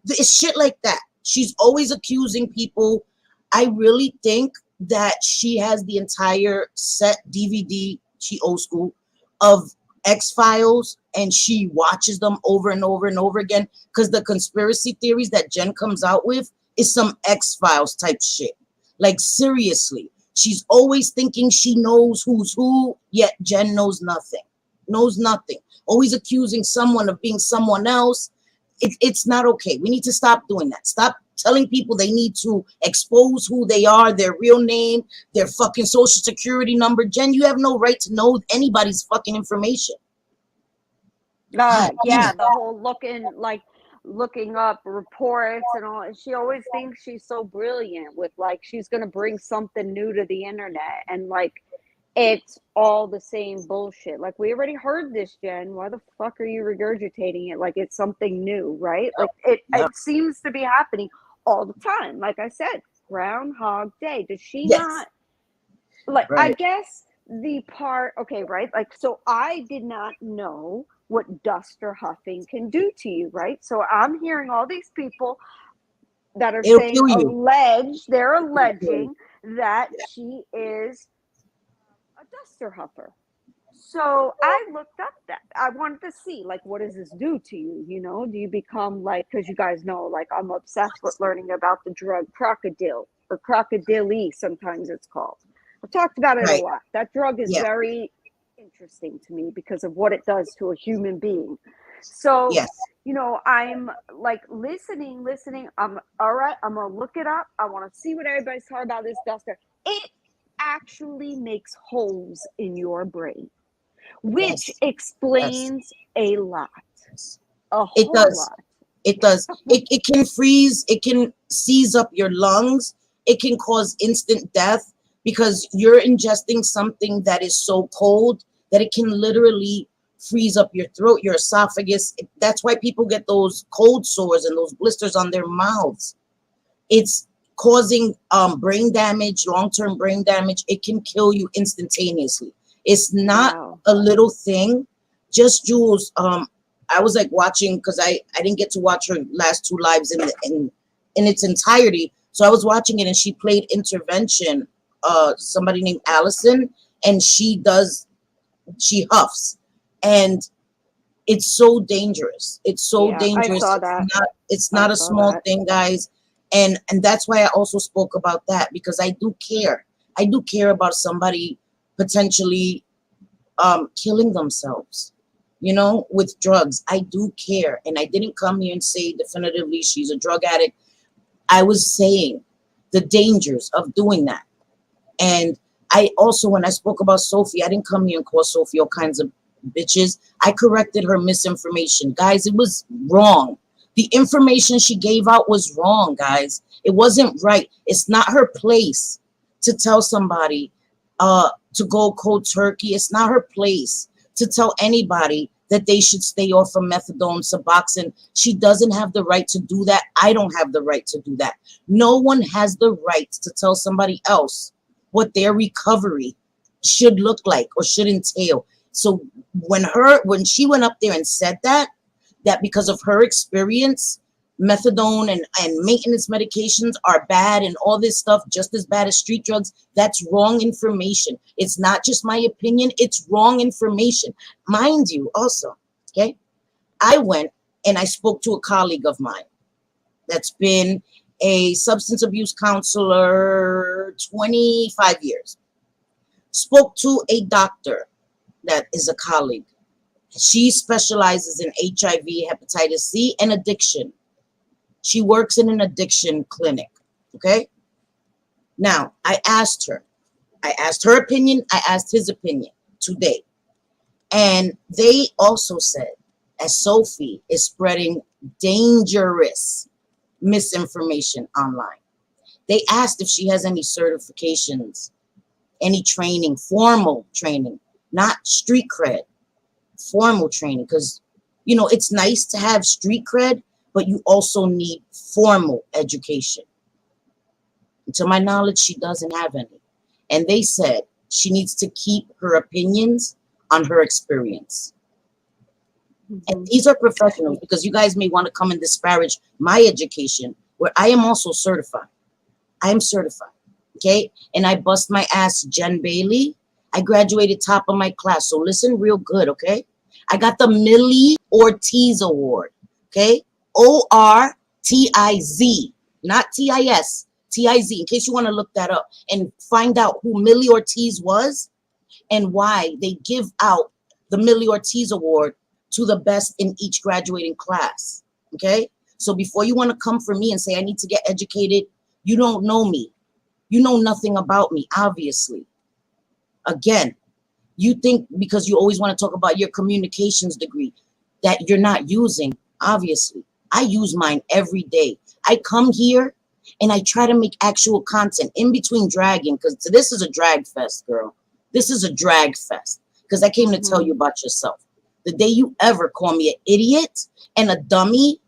it's shit like that. She's always accusing people. I really think that she has the entire set DVD, she old school, of X-Files, and she watches them over and over and over again, because the conspiracy theories that Jen comes out with is some X-Files type shit. Like, seriously. She's always thinking she knows who's who, yet Jen knows nothing. Knows nothing. Always accusing someone of being someone else. It's not okay. We need to stop doing that. Stop telling people they need to expose who they are, their real name, their fucking social security number. Jen, you have no right to know anybody's fucking information. God damn Yeah, it. the whole looking up reports and all. She always thinks she's so brilliant with like she's gonna bring something new to the internet, and like it's all the same bullshit. Like we already heard this, Jen. Why the fuck are you regurgitating it like it's something new, right? Like Yep. it seems to be happening all the time. Like I said, Groundhog Day. Does she Yes. not like I Right. guess the part okay, right? Like so I did not know what duster huffing can do to you, right? So I'm hearing all these people that are It'll saying kill you. they're It'll kill you. alleging that Yeah. she is a duster huffer. So I looked up that. I wanted to see, like, what does this do to you? You know, do you become like, because you guys know, like, I'm obsessed with learning about the drug crocodile or crocodile, sometimes it's called. I've talked about it a Right. lot. That drug is Yeah. very interesting to me because of what it does to a human being. So, Yes. you know, I'm like listening. I'm all right. I'm going to look it up. I want to see what everybody's talking about this duster. It actually makes holes in your brain, which Yes. Yes. explains a lot, a It whole does. lot. It does. It can freeze, it can seize up your lungs, it can cause instant death because you're ingesting something that is so cold that it can literally freeze up your throat, your esophagus. That's why people get those cold sores and those blisters on their mouths. It's causing brain damage, long-term brain damage. It can kill you instantaneously. It's not Wow. a little thing. Just Jules, I was like watching because I didn't get to watch her last two lives in its entirety. So I was watching it and she played intervention, somebody named Allison, and she huffs. And it's so dangerous. It's so Yeah, I dangerous. saw that. It's I not a saw small that. thing, guys. And that's why I also spoke about that, because I do care. I do care about somebody potentially killing themselves, with drugs. I do care. And I didn't come here and say definitively she's a drug addict. I was saying the dangers of doing that. And I also, when I spoke about Sophie, I didn't come here and call Sophie all kinds of bitches. I corrected her misinformation. Guys, it was wrong. The information she gave out was wrong, guys. It wasn't right. It's not her place to tell somebody to go cold turkey. It's not her place to tell anybody that they should stay off of methadone, Suboxone. She doesn't have the right to do that. I don't have the right to do that. No one has the right to tell somebody else what their recovery should look like or should entail. So when she went up there and said that because of her experience, methadone and maintenance medications are bad and all this stuff, just as bad as street drugs, that's wrong information. It's not just my opinion, it's wrong information. Mind you, also, okay, I went and I spoke to a colleague of mine that's been a substance abuse counselor 25 years. Spoke to a doctor that is a colleague. She specializes in HIV, hepatitis C, and addiction. She works in an addiction clinic, okay? Now, I asked her opinion, I asked his opinion today. And they also said, as Sophie is spreading dangerous misinformation online, they asked if she has any certifications, any training, formal training, not street cred, formal training, because it's nice to have street cred, but you also need formal education. And to my knowledge, she doesn't have any. And they said she needs to keep her opinions on her experience. And these are professionals, because you guys may want to come and disparage my education, where I am also certified. I am certified, okay? And I bust my ass, Jen Bailey. I graduated top of my class. So listen real good, okay? I got the Millie Ortiz Award, okay? ORTIZ, not TIS, TIZ, in case you want to look that up and find out who Millie Ortiz was and why they give out the Millie Ortiz Award to the best in each graduating class, okay? So before you want to come for me and say I need to get educated, you don't know me. You know nothing about me, obviously. Again, you think because you always want to talk about your communications degree that you're not using, obviously. I use mine every day. I come here and I try to make actual content in between dragging, because this is a drag fest, girl. This is a drag fest, because I came to tell you about yourself. The day you ever call me an idiot and a dummy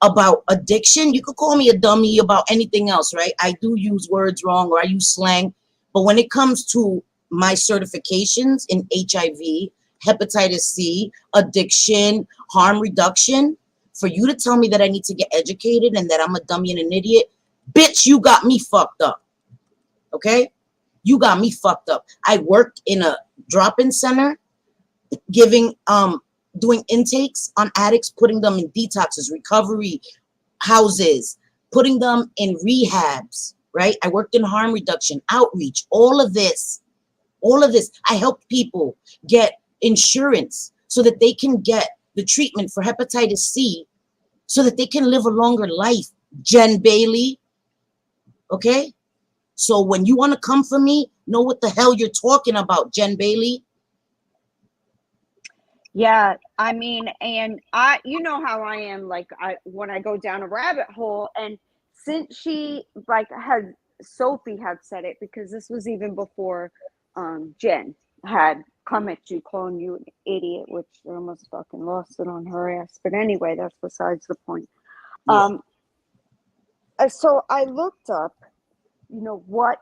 about addiction, you could call me a dummy about anything else, right? I do use words wrong or I use slang. But when it comes to my certifications in HIV, hepatitis C, addiction, harm reduction, for you to tell me that I need to get educated and that I'm a dummy and an idiot, bitch, you got me fucked up. Okay? You got me fucked up. I worked in a drop-in center doing intakes on addicts, putting them in detoxes, recovery houses, putting them in rehabs, right? I worked in harm reduction, outreach, all of this. I helped people get insurance so that they can get the treatment for hepatitis C so that they can live a longer life, Jen Bailey. Okay? So when you want to come for me, know what the hell you're talking about, Jen Bailey. Yeah, I mean, and you know how I am, like, when I go down a rabbit hole, and since she, like, Sophie had said it, because this was even before Jen had come at you, calling you an idiot, which I almost fucking lost it on her ass. But anyway, that's besides the point. Yeah. So I looked up, what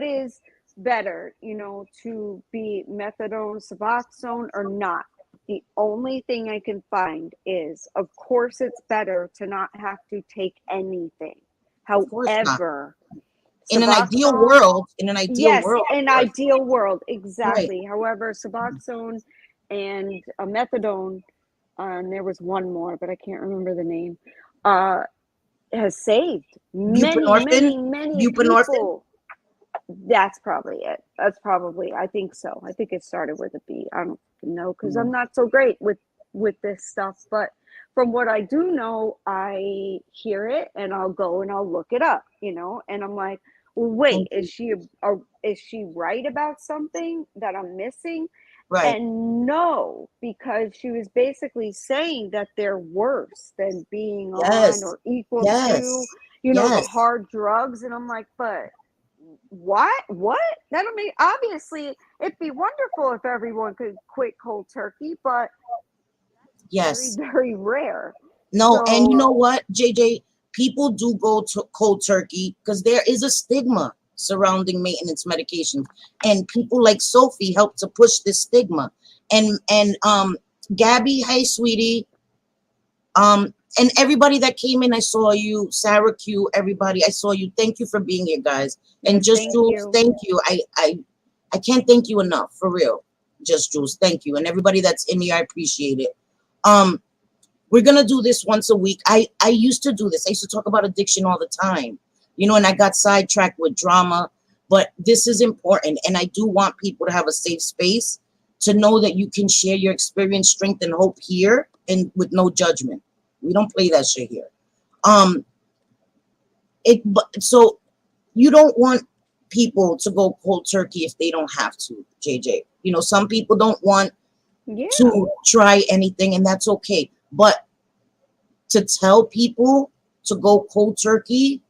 is better, to be methadone, Suboxone, or not. The only thing I can find is, of course, it's better to not have to take anything. However, in an ideal world, ideal world, exactly. Right. However, Suboxone and methadone, and there was one more, but I can't remember the name, has saved many people. That's probably it. That's probably, I think so. I think it started with a B. I don't know, because I'm not so great with this stuff, but from what I do know, I hear it and I'll go and I'll look it up, and I'm like, well, wait, is she right about something that I'm missing? Right. And no, because she was basically saying that they're worse than being on or equal to, the hard drugs. And I'm like, but what? That don't mean, obviously it'd be wonderful if everyone could quit cold turkey, but very, very rare. No, and you know what, JJ? People do go to cold turkey because there is a stigma surrounding maintenance medications, and people like Sophie help to push this stigma. And Gabby, hey sweetie, and everybody that came in, I saw you, Sarah Q, everybody, I saw you. Thank you for being here, guys. And Just Jules, thank you. I can't thank you enough, for real. Just Jules, thank you, and everybody that's in here, I appreciate it. We're gonna do this once a week. I used to do this. I used to talk about addiction all the time, and I got sidetracked with drama. But this is important, and I do want people to have a safe space to know that you can share your experience, strength, and hope here, and with no judgment. We don't play that shit here. So you don't want people to go cold turkey if they don't have to, JJ. Some people don't want to try anything, and that's okay. But to tell people to go cold turkey,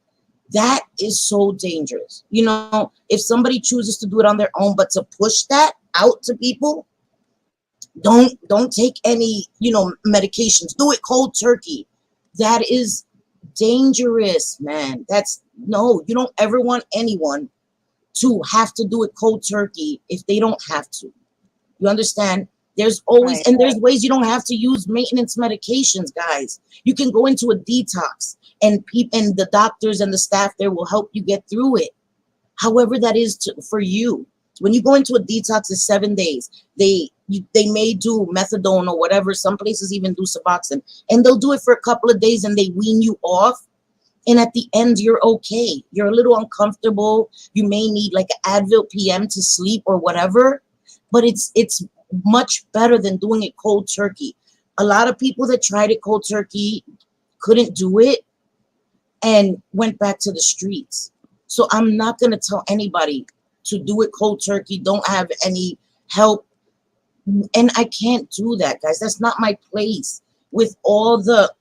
that is so dangerous. If somebody chooses to do it on their own, but to push that out to people, don't take any, medications. Do it cold turkey. That is dangerous, man. You don't ever want anyone to have to do it cold turkey if they don't have to. You understand? There's always, and there's ways you don't have to use maintenance medications, guys. You can go into a detox, and the doctors and the staff there will help you get through it. However that is for you. When you go into a detox, it's 7 days. They may do methadone or whatever. Some places even do Suboxone, and they'll do it for a couple of days and they wean you off. And at the end, you're okay. You're a little uncomfortable. You may need like an Advil PM to sleep or whatever, but it's much better than doing it cold turkey. A lot of people that tried it cold turkey couldn't do it and went back to the streets. So I'm not going to tell anybody to do it cold turkey. Don't have any help. And I can't do that, guys. That's not my place. With all the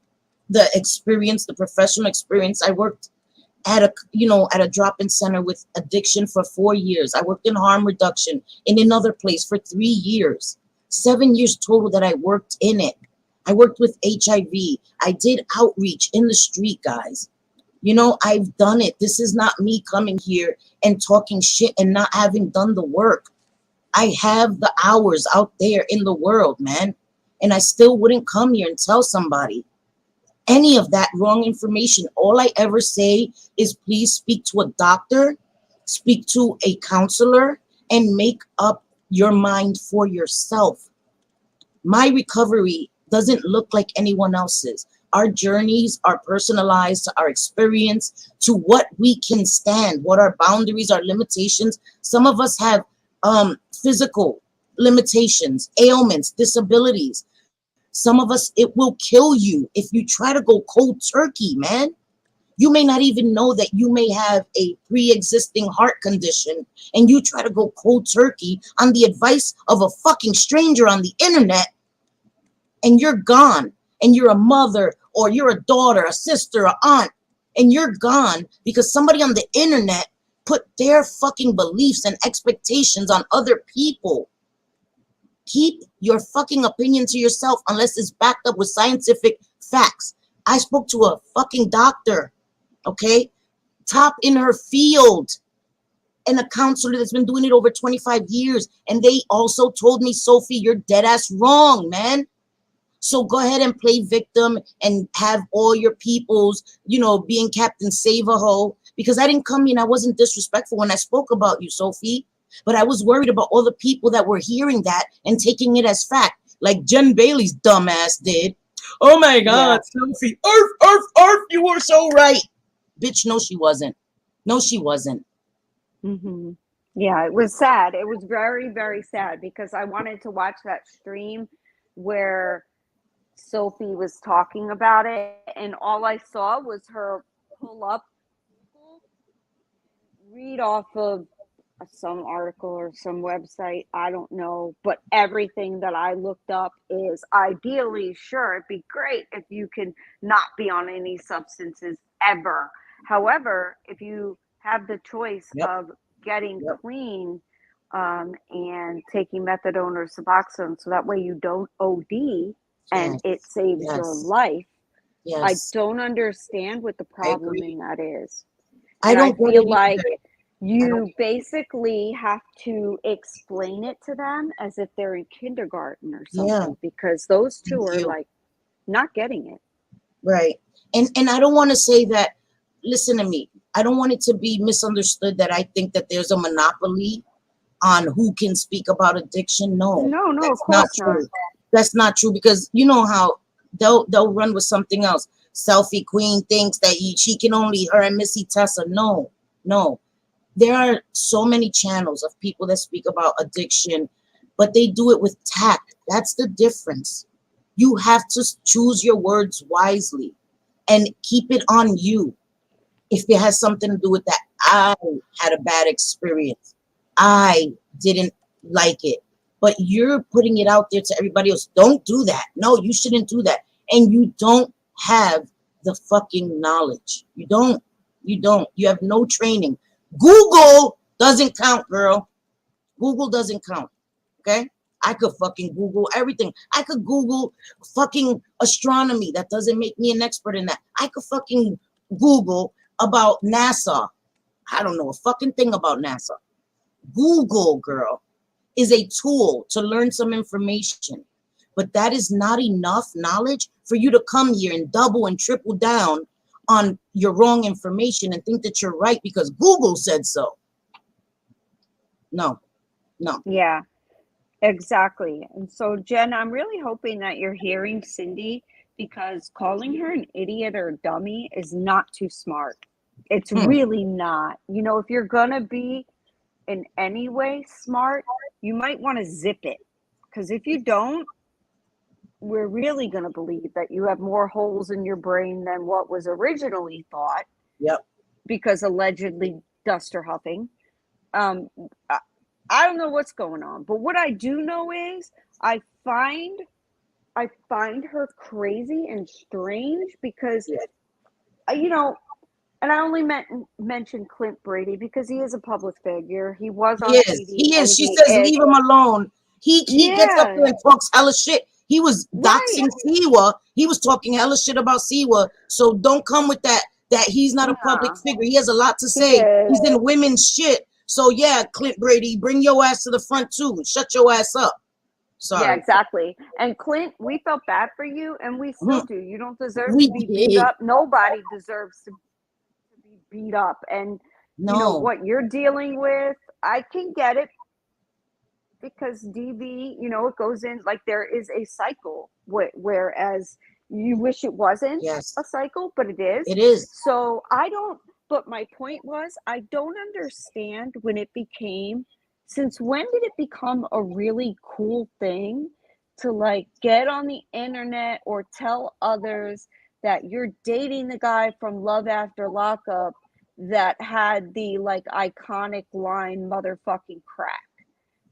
experience, the professional experience, I worked at a drop-in center with addiction for 4 years. I worked in harm reduction in another place for 3 years. 7 years total that I worked in it. I worked with HIV. I did outreach in the street, guys. I've done it. This is not me coming here and talking shit and not having done the work. I have the hours out there in the world, man. And I still wouldn't come here and tell somebody any of that wrong information. All I ever say is please speak to a doctor, speak to a counselor, and make up your mind for yourself. My recovery doesn't look like anyone else's. Our journeys are personalized to our experience, to what we can stand, what our boundaries, our limitations. Some of us have physical limitations, ailments, disabilities. Some of us, it will kill you if you try to go cold turkey, man. You may not even know that you may have a pre-existing heart condition, and you try to go cold turkey on the advice of a fucking stranger on the internet, and you're gone. And you're a mother, or you're a daughter, a sister, an aunt, and you're gone because somebody on the internet put their fucking beliefs and expectations on other people. Keep your fucking opinion to yourself unless it's backed up with scientific facts. I spoke to a fucking doctor, okay? Top in her field, and a counselor that's been doing it over 25 years. And they also told me, Sophie, you're dead ass wrong, man. So go ahead and play victim and have all your peoples, being Captain Save-A-Ho. Because I didn't come in, I wasn't disrespectful when I spoke about you, Sophie. But I was worried about all the people that were hearing that and taking it as fact, like Jen Bailey's dumbass did. Oh my God, Sophie, you were so right. Bitch, no, she wasn't. No, she wasn't. Mm-hmm. Yeah, it was sad. It was very, very sad because I wanted to watch that stream where Sophie was talking about it, and all I saw was her pull up, read off of some article or some website. I don't know, but everything that I looked up is ideally, sure, it'd be great if you can not be on any substances ever. However, if you have the choice Yep. of getting Yep. clean and taking methadone or Suboxone, so that way you don't OD and it Yes. saves your Yes. life. I Yes. don't understand what the I problem agree. in that is. I And I don't get feel it like either. you basically have to explain it to them as if they're in kindergarten or Yeah. something, because those two Thank are you. like not getting it. Right. And I don't want to say that, listen to me. I don't want it to be misunderstood that I think that there's a monopoly on who can speak about addiction. No, No, of that's not course not. true. That's not true, because you know how they'll run with something else. Selfie Queen thinks that she can only, her and Missy Tessa. No, no. There are so many channels of people that speak about addiction, but they do it with tact. That's the difference. You have to choose your words wisely and keep it on you. If it has something to do with that, I had a bad experience. I didn't like it. But you're putting it out there to everybody else. Don't do that. No, you shouldn't do that. And you don't have the fucking knowledge. You don't. You don't. You have no training. Google doesn't count, girl. Google doesn't count. Okay? I could fucking Google everything. I could Google fucking astronomy. That doesn't make me an expert in that. I could fucking Google about NASA. I don't know a fucking thing about NASA. Google, girl, is a tool to learn some information. But that is not enough knowledge for you to come here and double and triple down on your wrong information and think that you're right because Google said so. No, no. Yeah, exactly. And so, Jen, I'm really hoping that you're hearing Cindy, because calling her an idiot or a dummy is not too smart. It's really not. You know, if you're going to be in any way smart, you might want to zip it. Because if you don't, we're really going to believe that you have more holes in your brain than what was originally thought. Yep. Because allegedly duster huffing. I don't know what's going on, but what I do know is I find her crazy and strange because, you know, and I only mentioned Clint Brady because he is a public figure. He was on TV. He is. She says, leave him alone. He gets up there and talks hella shit. He was doxing Siwa. He was talking hella shit about Siwa. So don't come with that he's not a public figure. He has a lot to say. He's in women's shit. So yeah, Clint Brady, bring your ass to the front too. Shut your ass up. Sorry. Yeah, exactly. And Clint, we felt bad for you, and we still do. You don't deserve to be beat up. Nobody deserves to be beat up. And you know what you're dealing with, I can get it, because DV, you know, it goes in, like, there is a cycle, whereas you wish it wasn't a cycle, but it is. It is. So but my point was, I don't understand when it became, since when did it become a really cool thing to, like, get on the internet or tell others that you're dating the guy from Love After Lockup that had the, like, iconic line, motherfucking crack?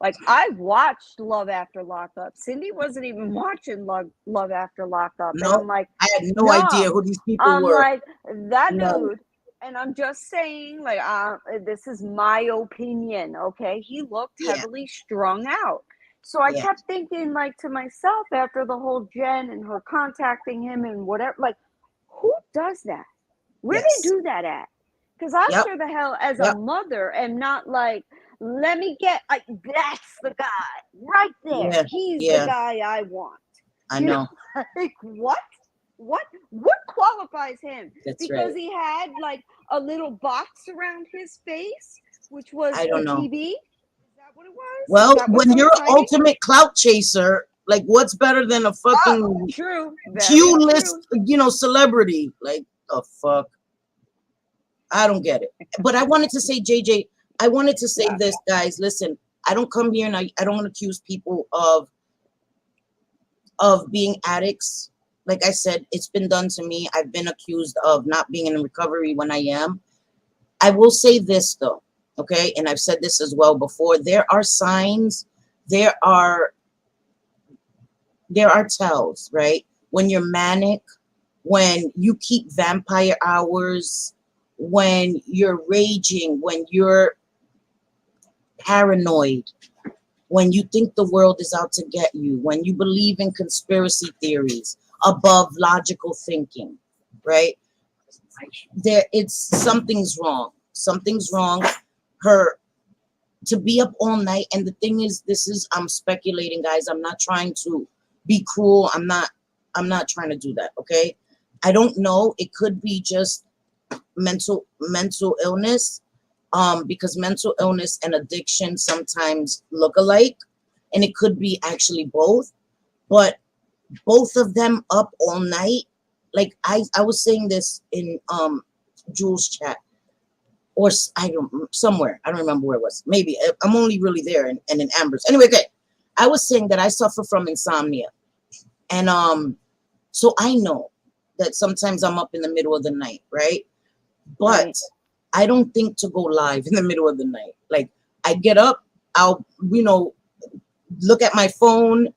Like, I watched Love After Lockup. Cindy wasn't even watching Love After Lockup. No, and I'm like, I had no idea who these people were. I'm like, that dude, and I'm just saying, like, this is my opinion, okay? He looked heavily strung out. So I kept thinking, like, to myself, after the whole Jen and her contacting him and whatever, like, who does that? Where do they do that at? Because I sure the hell, as a mother, am not like, let me get, like, that's the guy right there. He's the guy I want. I know. Like, what qualifies him? Because he had, like, a little box around his face, which was I don't know. TV. Is that what it was? Well, when you're an ultimate clout chaser, like, what's better than a fucking Q-list, you know, celebrity? Like, the fuck? I don't get it. But I wanted to say, JJ, I wanted to say Yeah. this, guys. Listen, I don't come here and I don't want to accuse people of being addicts. Like I said, it's been done to me. I've been accused of not being in recovery when I am. I will say this though, okay? And I've said this as well before. There are signs, there are tells, right? When you're manic, when you keep vampire hours, when you're raging, when you're paranoid, when you think the world is out to get you, when you believe in conspiracy theories above logical thinking, right? There, it's something's wrong. Something's wrong. Her to be up all night, and the thing is, this is, I'm speculating, guys. I'm not trying to be cruel. I'm not trying to do that, okay? I don't know. It could be just mental illness, because mental illness and addiction sometimes look alike, and it could be actually both. But both of them up all night, like I was saying this in Jules' chat, or I don't, somewhere, I don't remember where it was. Maybe I'm only really there and in Amber's. Anyway, okay. I was saying that I suffer from insomnia, and so I know that sometimes I'm up in the middle of the night, right? But Right. I don't think to go live in the middle of the night. Like, I get up, I'll look at my phone,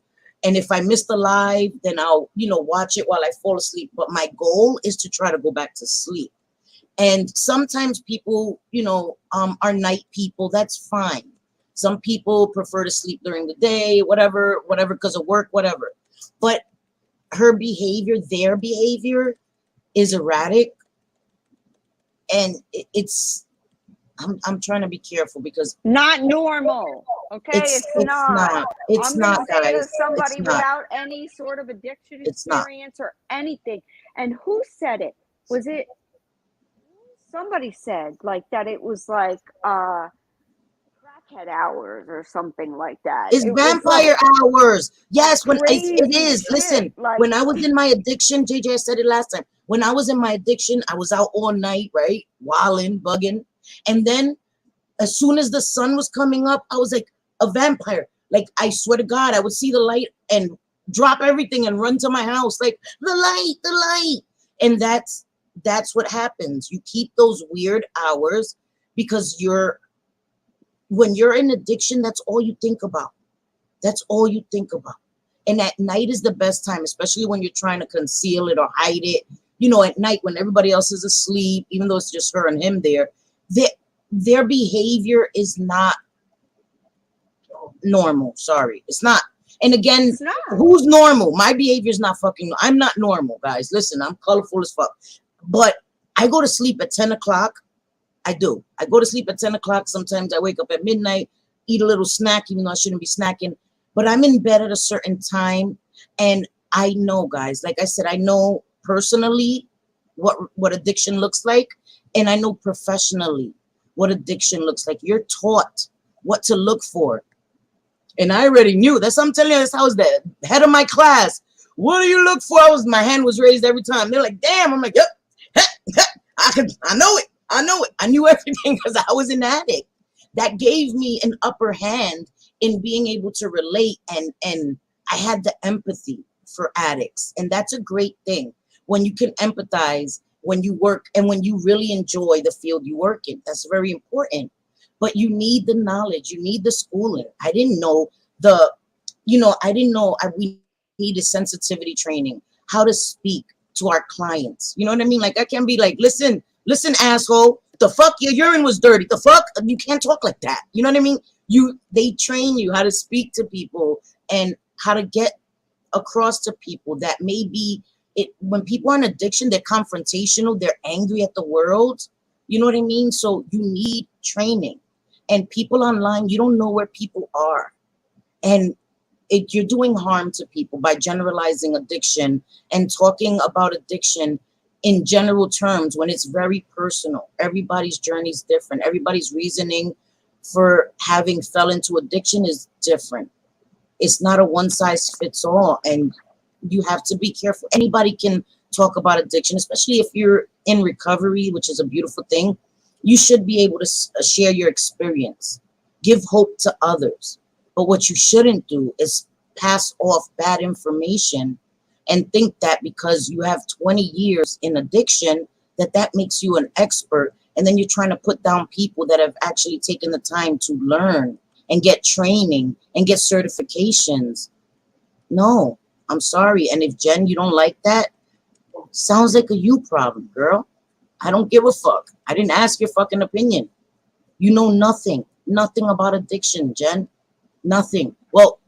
and if I miss the live, then I'll watch it while I fall asleep. But my goal is to try to go back to sleep. And sometimes people, are night people. That's fine. Some people prefer to sleep during the day, whatever, because of work, whatever. But their behavior is erratic, and it's. I'm trying to be careful because Not normal. Okay, it's not. it's I'm gonna not, say it guys. as It's somebody not. without any sort of addiction It's not. experience or anything. And who said it? Was it somebody said like that it was like crackhead hours or something like that. It's It was vampire like hours. Yes, when it crazy is. shit. Listen, Like when I was in my addiction, JJ, I said it last time. When I was in my addiction, I was out all night, right? Wilding, bugging. And then as soon as the sun was coming up, I was like a vampire. Like, I swear to God, I would see the light and drop everything and run to my house. Like, the light, the light. And that's what happens. You keep those weird hours because when you're in addiction, that's all you think about. That's all you think about. And at night is the best time, especially when you're trying to conceal it or hide it. At night when everybody else is asleep, even though it's just her and him there, their behavior is not normal. Sorry, it's not. And again, it's not. who's normal? My behavior is not fucking. I'm not normal, guys. Listen, I'm colorful as fuck. But I go to sleep at 10 o'clock. I do. I go to sleep at 10 o'clock. Sometimes I wake up at midnight, eat a little snack, even though I shouldn't be snacking. But I'm in bed at a certain time. And I know, guys, like I said, I know personally what addiction looks like. And I know professionally what addiction looks like. You're taught what to look for. And I already knew. That's what I'm telling you. That's how I was the head of my class. What do you look for? My hand was raised every time. They're like, damn. I'm like, yep. I know it. I know it. I knew everything because I was an addict. That gave me an upper hand in being able to relate, and I had the empathy for addicts. And that's a great thing when you can empathize, when you work, and when you really enjoy the field you work in. That's very important. But you need the knowledge, you need the schooling. I didn't know we needed sensitivity training, how to speak to our clients. You know what I mean? Like, I can't be like, listen, asshole, the fuck, your urine was dirty. The fuck, you can't talk like that. You know what I mean? They train you how to speak to people and how to get across to people that maybe when people are in addiction, they're confrontational, they're angry at the world. You know what I mean? So you need training. And people online, you don't know where people are. And you're doing harm to people by generalizing addiction and talking about addiction in general terms when it's very personal. Everybody's journey is different. Everybody's reasoning for having fell into addiction is different. It's not a one size fits all. And you have to be careful. Anybody can talk about addiction, especially if you're in recovery, which is a beautiful thing. You should be able to share your experience, give hope to others. But what you shouldn't do is pass off bad information and think that because you have 20 years in addiction, that makes you an expert. And then you're trying to put down people that have actually taken the time to learn and get training and get certifications. No, I'm sorry. And if Jen, you don't like that, sounds like a you problem, girl. I don't give a fuck. I didn't ask your fucking opinion. You know nothing. Nothing about addiction, Jen. Nothing. Well,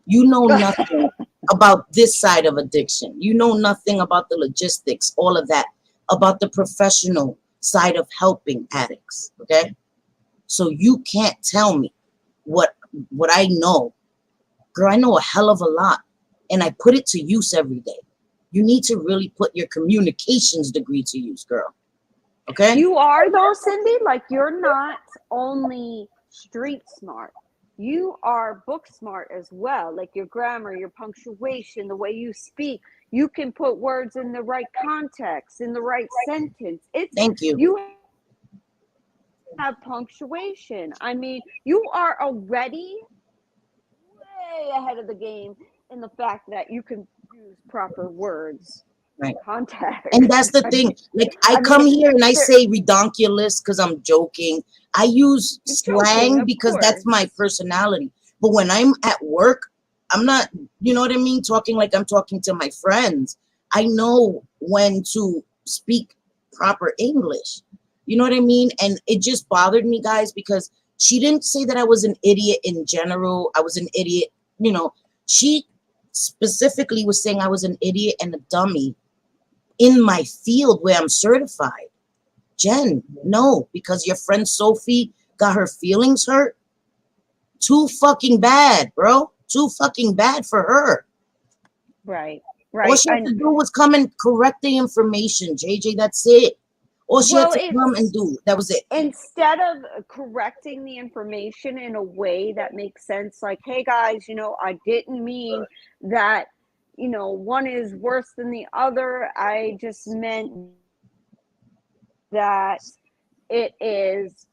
you know nothing about this side of addiction. You know nothing about the logistics, all of that, about the professional side of helping addicts, okay? So you can't tell me what I know. Girl, I know a hell of a lot, and I put it to use every day. You need to really put your communications degree to use, girl. Okay? You are though, Cindy. Like, you're not only street smart. You are book smart as well. Like your grammar, your punctuation, the way you speak. You can put words in the right context, in the right sentence. Thank you. You have punctuation. I mean, you are already way ahead of the game in the fact that you can use proper words. Right. Context. And that's the thing. Like, I come here and I say redonkulous because I'm joking. I use slang because that's my personality. But when I'm at work, I'm not, you know what I mean? Talking like I'm talking to my friends. I know when to speak proper English. You know what I mean? And it just bothered me, guys, because she didn't say that I was an idiot in general. I was an idiot. You know, she specifically was saying I was an idiot and a dummy in my field where I'm certified. Jen, no, because your friend Sophie got her feelings hurt. Too fucking bad, bro. Too fucking bad for her. Right. All she had to do was come and correct the information, JJ. That's it. All she had to come and do. That was it. Instead of correcting the information in a way that makes sense, like, hey guys, you know, I didn't mean that, you know, one is worse than the other. I just meant that it is,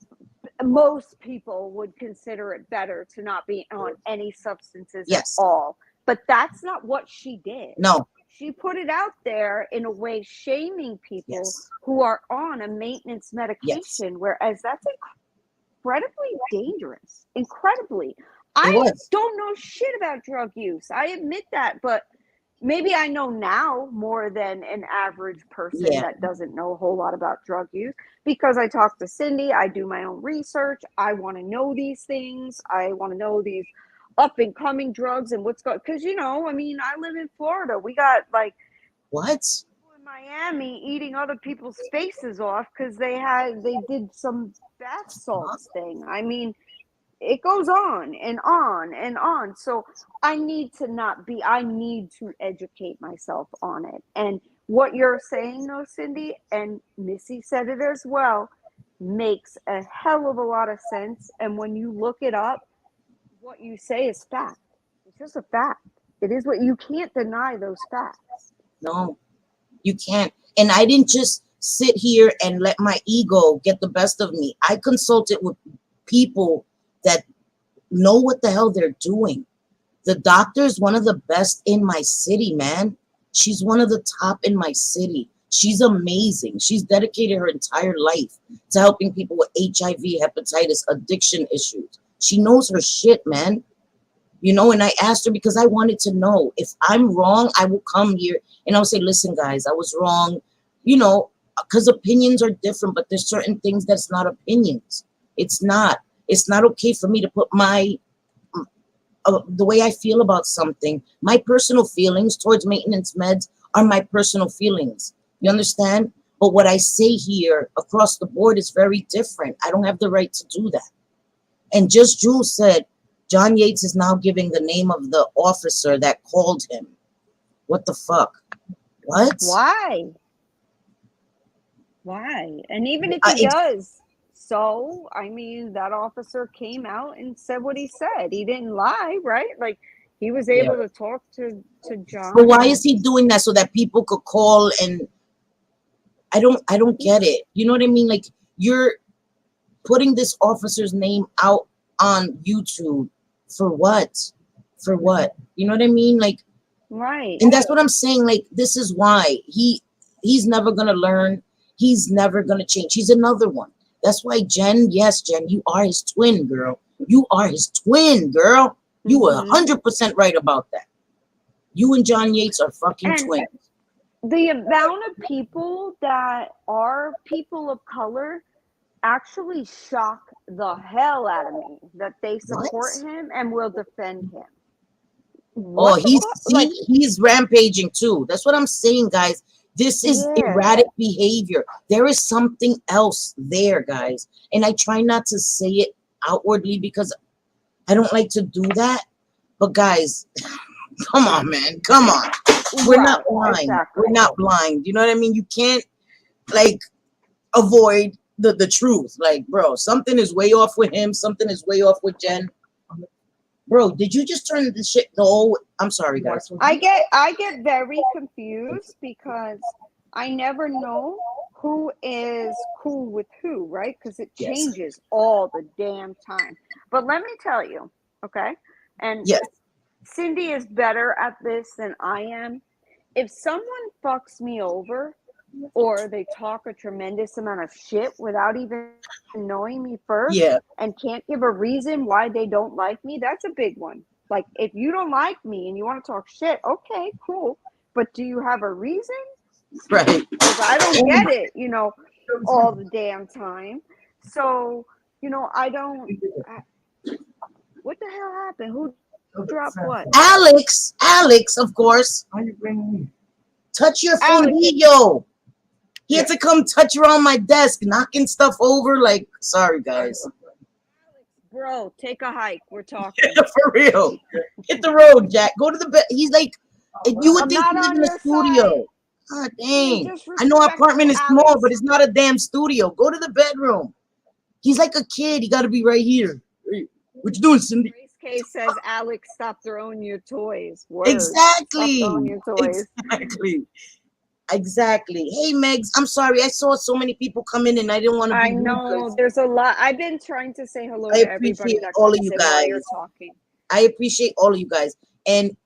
most people would consider it better to not be on any substances at all. But that's not what she did. No. She put it out there in a way shaming people who are on a maintenance medication, whereas that's incredibly dangerous. Incredibly. I don't know shit about drug use. I admit that, but maybe I know now more than an average person that doesn't know a whole lot about drug use, because I talk to Cindy, I do my own research, I want to know these things, I want to know these up and coming drugs and what's going, because, you know, I mean, I live in Florida. We got like people in Miami eating other people's faces off because they did some bath salts thing. I mean, it goes on and on and on. So I need to educate myself on it. And what you're saying though, Cindy, and Missy said it as well, makes a hell of a lot of sense. And when you look it up, what you say is fact. It's just a fact. It is what you can't deny those facts. No, you can't. And I didn't just sit here and let my ego get the best of me. I consulted with people that know what the hell they're doing. The doctor is one of the best in my city, man. She's one of the top in my city. She's amazing. She's dedicated her entire life to helping people with HIV, hepatitis, addiction issues. She knows her shit, man. You know, and I asked her because I wanted to know if I'm wrong. I will come here and I'll say, listen, guys, I was wrong. You know, because opinions are different, but there's certain things that's not opinions. It's not okay for me to put my the way I feel about something. My personal feelings towards maintenance meds are my personal feelings. You understand? But what I say here across the board is very different. I don't have the right to do that. And just Jules said, John Yates is now giving the name of the officer that called him. What the fuck? What? Why? And even if he does, so, I mean, that officer came out and said what he said. He didn't lie, right? Like, he was able to talk to John. But why is he doing that? So that people could call and... I don't get it. You know what I mean? Like, you're putting this officer's name out on YouTube for what? For what? You know what I mean? Like, Right. and that's what I'm saying. Like, this is why he's never gonna learn. He's never gonna change. He's another one. That's why Jen, yes, Jen, you are his twin, girl. You are his twin, girl. You were 100% right about that. You and John Yates are fucking twins. The amount of people that are people of color actually shock the hell out of me, that they support him and will defend him. What he's rampaging too. That's what I'm saying, guys. This is erratic behavior. There is something else there, guys. And I try not to say it outwardly because I don't like to do that. But guys, come on, man. Come on. We're not blind. Exactly. We're not blind. You know what I mean? You can't, like, avoid the truth. Like, bro, something is way off with him. Something is way off with Jen. Bro, did you just turn the shit? No, I'm sorry, guys. I get very confused because I never know who is cool with who, right? Because it changes all the damn time. But let me tell you, okay? And Cindy is better at this than I am. If someone fucks me over, or they talk a tremendous amount of shit without even knowing me first and can't give a reason why they don't like me, that's a big one. Like, if you don't like me and you want to talk shit, okay, cool. But do you have a reason? Right. Because I don't get it, you know, all the damn time. So, you know, what the hell happened? Who dropped what? Alex, of course. Touch your fundillo. He had to come touch around my desk, knocking stuff over. Like, sorry, guys. Bro, take a hike. We're talking. For real. Hit the road, Jack. Go to the bed. He's like, you would think you live in a studio. God dang. I know our apartment is small, but it's not a damn studio. Go to the bedroom. He's like a kid. He got to be right here. Hey, what you doing, Cindy? Grace Case says, Alex, stop throwing your toys. Word. Exactly. Stop throwing your toys. Exactly. Hey, Megs, I'm sorry. I saw so many people come in and I didn't want to be I know. There's a lot. I've been trying to say hello to everybody that all comes of you in guys. while you're talking. I appreciate all of you guys. And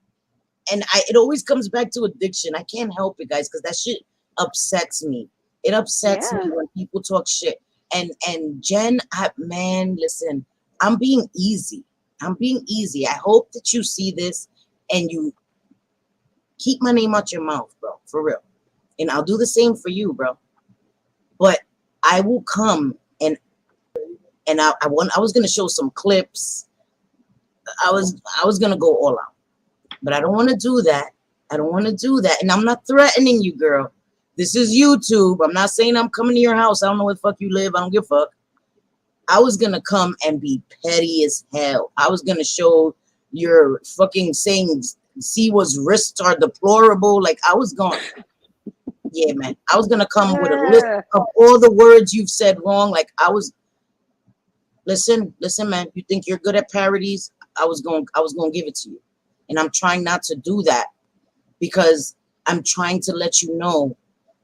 it always comes back to addiction. I can't help it, guys, because that shit upsets me. It upsets me when people talk shit. And Jen, man, listen, I'm being easy. I hope that you see this and you keep my name out your mouth, bro, for real. And I'll do the same for you, bro. But I will come and I was gonna show some clips. I was gonna go all out, but I don't want to do that. And I'm not threatening you, girl. This is YouTube. I'm not saying I'm coming to your house. I don't know where the fuck you live. I don't give a fuck. I was gonna come and be petty as hell. I was gonna show your fucking sayings. See, was wrists are deplorable. Like, I was going. Yeah, man. I was gonna come with a list of all the words you've said wrong. Like, I was. Listen, man. You think you're good at parodies? I was gonna give it to you, and I'm trying not to do that because I'm trying to let you know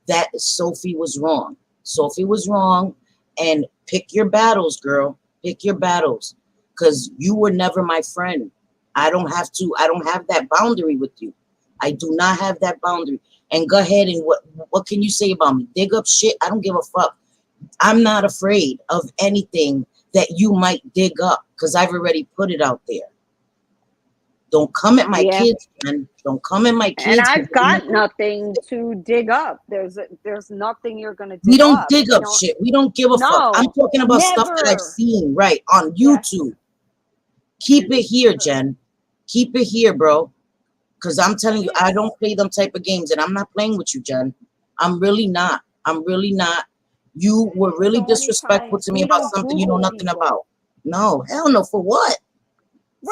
that Sophie was wrong. Sophie was wrong, and pick your battles, girl. Pick your battles, because you were never my friend. I don't have that boundary with you. I do not have that boundary. And go ahead and what can you say about me? Dig up shit. I don't give a fuck. I'm not afraid of anything that you might dig up because I've already put it out there. Don't come at my kids, man. Don't come at my kids. And I've got nothing to dig up. There's nothing you're gonna dig up. We don't dig up shit. We don't give a fuck. I'm talking about stuff that I've seen, right, on YouTube. Keep it here, Jen. Keep it here, bro. Because I'm telling you, I don't play them type of games, and I'm not playing with you, Jen. I'm really not. You were really disrespectful to me about something you know nothing about. No, hell no. For what?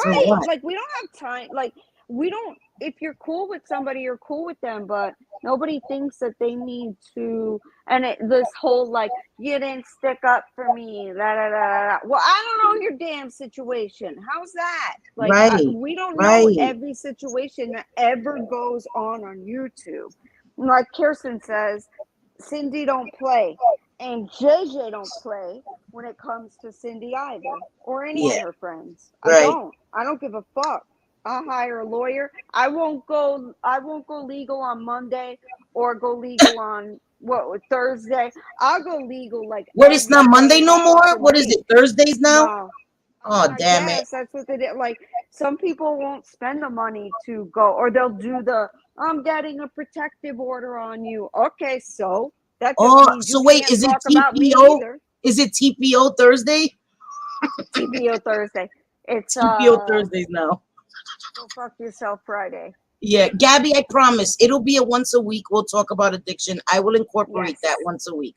Right. Like, we don't have time. Like, we don't. If you're cool with somebody, you're cool with them, but nobody thinks that they need to. And this whole, like, you didn't stick up for me. Well, I don't know your damn situation. How's that? Like, we don't know every situation that ever goes on YouTube. Like Kirsten says, Cindy don't play, and JJ don't play when it comes to Cindy either, or any of her friends. I don't give a fuck. I'll hire a lawyer. I won't go legal on Monday or go legal on Thursday. I'll go legal like What, it's not Monday no more? What is it? Thursdays now? No. Oh, damn it. That's what they did. Like, some people won't spend the money to go, or they'll do the, I'm getting a protective order on you. Okay, so that just means so you wait, can't is it talk about me TPO? either. Is it TPO Thursday? TPO Thursday. It's TPO Thursdays now. Go fuck yourself Friday. Yeah, Gabby, I promise it'll be a once a week. We'll talk about addiction. I will incorporate that once a week.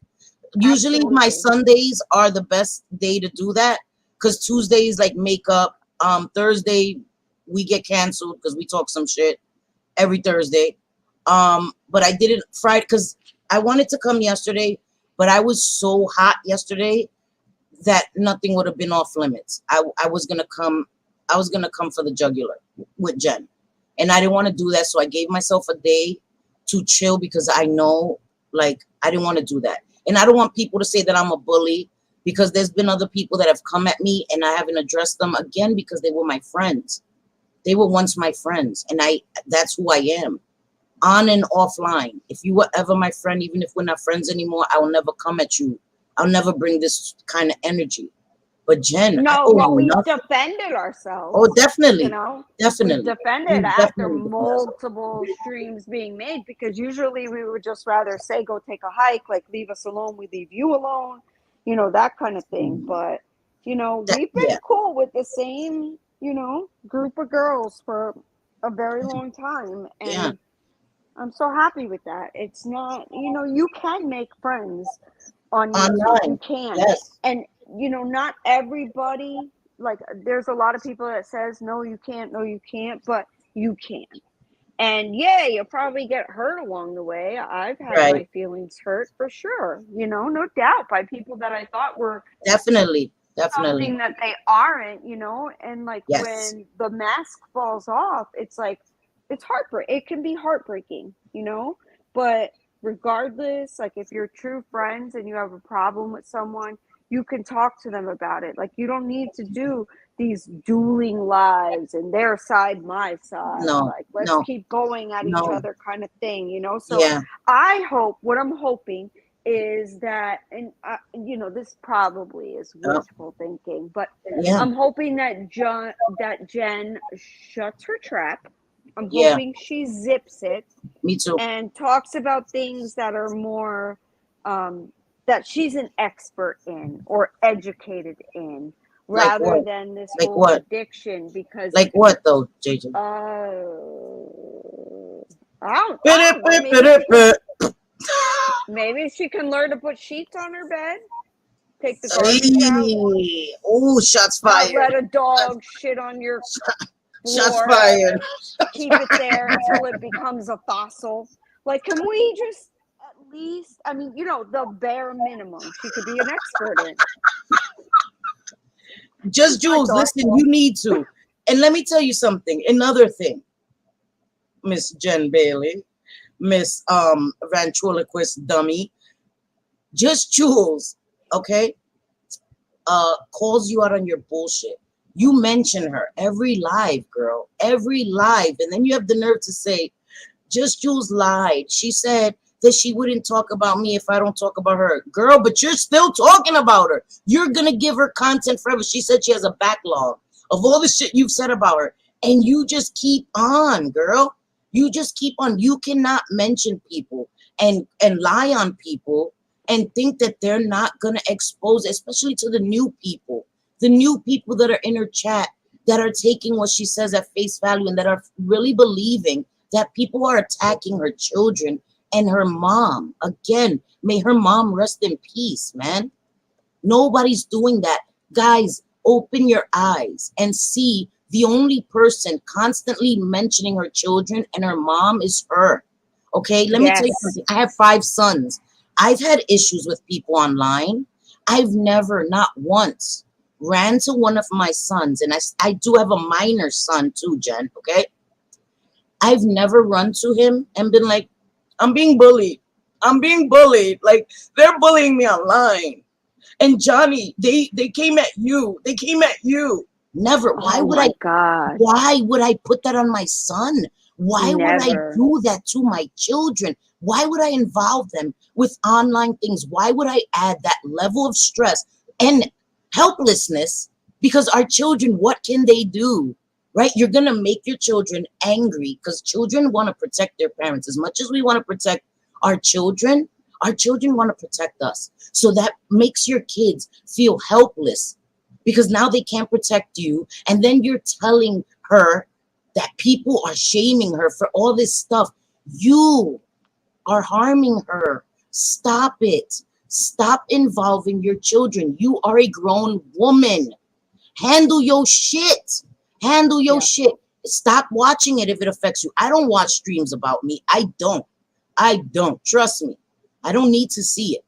Usually my Sundays are the best day to do that, because Tuesdays like makeup. Thursday we get canceled because we talk some shit every Thursday. But I did it Friday because I wanted to come yesterday, but I was so hot yesterday that nothing would have been off limits. I was gonna come for the jugular with Jen, and I didn't want to do that, so I gave myself a day to chill, because I know, like, I didn't want to do that. And I don't want people to say that I'm a bully, because there's been other people that have come at me and I haven't addressed them, again, because they were my friends. They were once my friends, and that's who I am, on and offline. If you were ever my friend, even if we're not friends anymore, I will never come at you. I'll never bring this kind of energy. But Jen, we defended ourselves. Oh, definitely. You know, definitely. We defended after multiple streams being made, because usually we would just rather say, go take a hike, like, leave us alone, we leave you alone, you know, that kind of thing. But, you know, we've been cool with the same, you know, group of girls for a very long time. And I'm so happy with that. It's not, you know, you can make friends on YouTube. You can. And, you know, not everybody, like, there's a lot of people that says, no, you can't, but you can. And yeah, you'll probably get hurt along the way. I've had my feelings hurt for sure, you know, no doubt, by people that I thought were definitely something that they aren't, you know. And like, when the mask falls off, it's like, it's heartbreaking. It can be heartbreaking, you know. But regardless, like, if you're true friends and you have a problem with someone, you can talk to them about it. Like, you don't need to do these dueling lives and their side, my side. Like, let's keep going at each other kind of thing, you know? So I hope, what I'm hoping is that, and you know, this probably is wishful thinking, but I'm hoping that Jen shuts her trap. I'm hoping she zips it. Me too. And talks about things that are more, that she's an expert in or educated in, rather than this whole addiction. Because, like, what though, JJ? I don't know. Maybe she can learn to put sheets on her bed. Take the garbage out. Oh, shots fired. Not let a dog shit on your shots fired. Keep it there until it becomes a fossil. Like, can we just at least, I mean, you know, the bare minimum she could be an expert in. Just Jules, listen, you need to. And let me tell you something. Another thing, Miss Jen Bailey, Miss ventriloquist dummy, Just Jules, okay, calls you out on your bullshit. You mention her every live, girl, every live. And then you have the nerve to say, Just Jules lied. She said that she wouldn't talk about me if I don't talk about her. Girl, but you're still talking about her. You're going to give her content forever. She said she has a backlog of all the shit you've said about her. And you just keep on, girl. You just keep on. You cannot mention people and lie on people and think that they're not going to expose, especially to the new people. The new people that are in her chat, that are taking what she says at face value and that are really believing that people are attacking her children and her mom. Again, may her mom rest in peace, man. Nobody's doing that. Guys, open your eyes and see the only person constantly mentioning her children and her mom is her. Okay, let me tell you something. I have 5 sons. I've had issues with people online. I've never, not once, ran to one of my sons, and I do have a minor son too, Jen, okay? I've never run to him and been like, I'm being bullied. I'm being bullied. Like, they're bullying me online. And Johnny, they came at you. They came at you. Never. Why Oh would my God. Why would I put that on my son? Why would I Never. do that to my children? Why would I involve them with online things? Why would I add that level of stress and helplessness? Because our children, what can they do? Right? You're going to make your children angry because children want to protect their parents. As much as we want to protect our children want to protect us. So that makes your kids feel helpless because now they can't protect you. And then you're telling her that people are shaming her for all this stuff. You are harming her. Stop it. Stop involving your children. You are a grown woman. Handle your shit. Handle your shit. Stop watching it if it affects you. I don't watch streams about me. I don't. Trust me. I don't need to see it.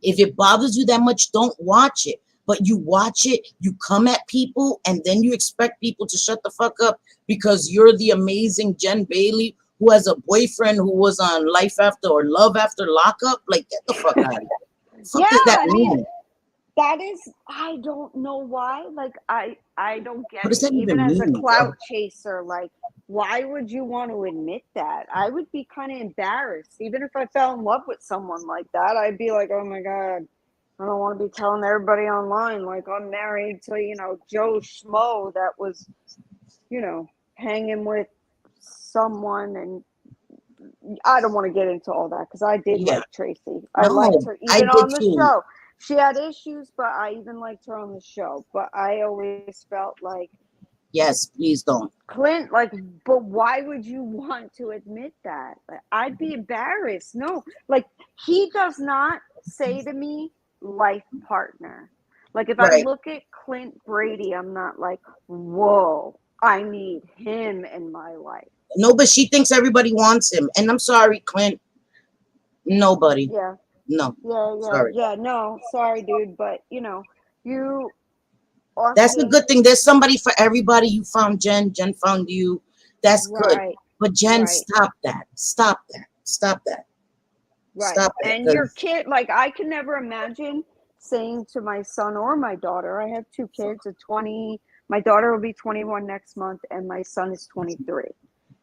If it bothers you that much, don't watch it. But you watch it, you come at people, and then you expect people to shut the fuck up because you're the amazing Jen Bailey who has a boyfriend who was on Life After or Love After Lockup. Like, get the fuck out of here. What the fuck does that mean? That is, I don't know why. Like, I don't get What does it. that Even even as a mean? clout chaser, like, why would you want to admit that? I would be kind of embarrassed. Even if I fell in love with someone like that, I'd be like, oh my God, I don't want to be telling everybody online, like, I'm married to, you know, Joe Schmo that was, you know, hanging with someone. And I don't want to get into all that because I did like Tracy. I liked her even on the show. She had issues, but I even liked her on the show. But I always felt like, yes, please don't. Clint, like, but why would you want to admit that? Like, I'd be embarrassed. No, like, he does not say to me life partner. Like, if I look at Clint Brady, I'm not like, whoa, I need him in my life. No, but she thinks everybody wants him. And I'm sorry, Clint. Nobody. Yeah. No. Yeah. Sorry. Yeah, no, sorry, dude. But, you know, you are. That's a good thing. There's somebody for everybody. You found Jen. Jen found you. That's good. But Jen, stop that. Stop that. Stop that. Right. Stop that. And your kid, like, I can never imagine saying to my son or my daughter, I have two kids, my daughter will be 21 next month, and my son is 23.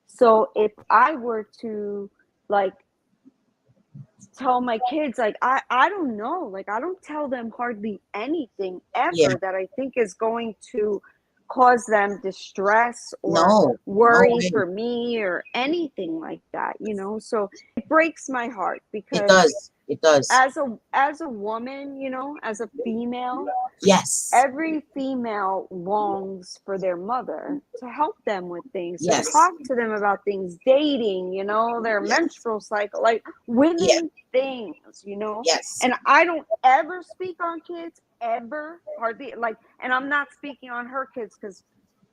So if I were to, like, tell my kids, like, I don't know, like, I don't tell them hardly anything ever that I think is going to cause them distress or worry for me or anything like that, you know. So it breaks my heart because it does as a woman, you know, as a female, yes, every female longs for their mother to help them with things, to talk to them about things, dating, you know, their menstrual cycle, like women things, you know. And I don't ever speak on kids, ever, hardly, like, and I'm not speaking on her kids because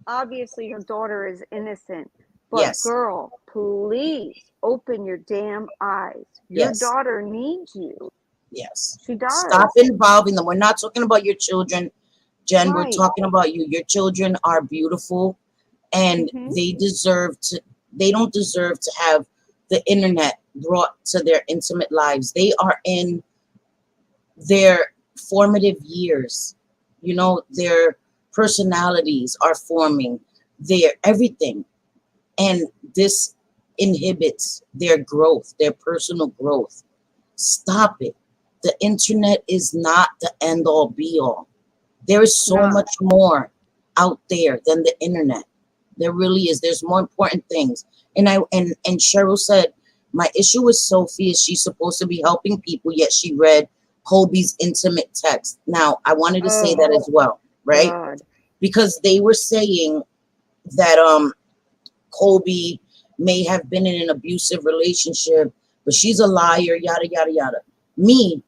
obviously her daughter is innocent, but girl, please open your damn eyes. Your daughter needs you. She does. Stop involving them. We're not talking about your children, Jen. We're talking about you. Your children are beautiful, and they don't deserve to have the internet brought to their intimate lives. They are in their formative years. You know, their personalities are forming, their everything. And this inhibits their growth, their personal growth. Stop it. The internet is not the end all be all. There is so much more out there than the internet. There really is. There's more important things. And Cheryl said, my issue with Sophie is she's supposed to be helping people, yet she read Kobe's intimate text. Now, I wanted to say that as well, right? God. Because they were saying that Kobe may have been in an abusive relationship, but she's a liar, yada, yada, yada. Me,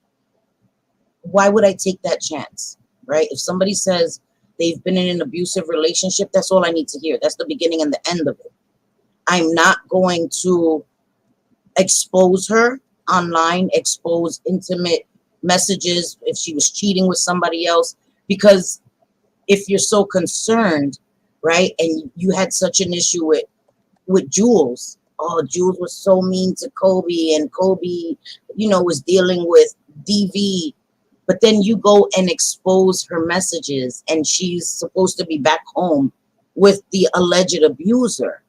why would I take that chance, right? If somebody says they've been in an abusive relationship, that's all I need to hear. That's the beginning and the end of it. I'm not going to expose her online, expose intimate messages if she was cheating with somebody else, because if you're so concerned, right, and you had such an issue with Jules, oh, Jules was so mean to Kobe, and Kobe, was dealing with DV. But then you go and expose her messages, and she's supposed to be back home with the alleged abuser.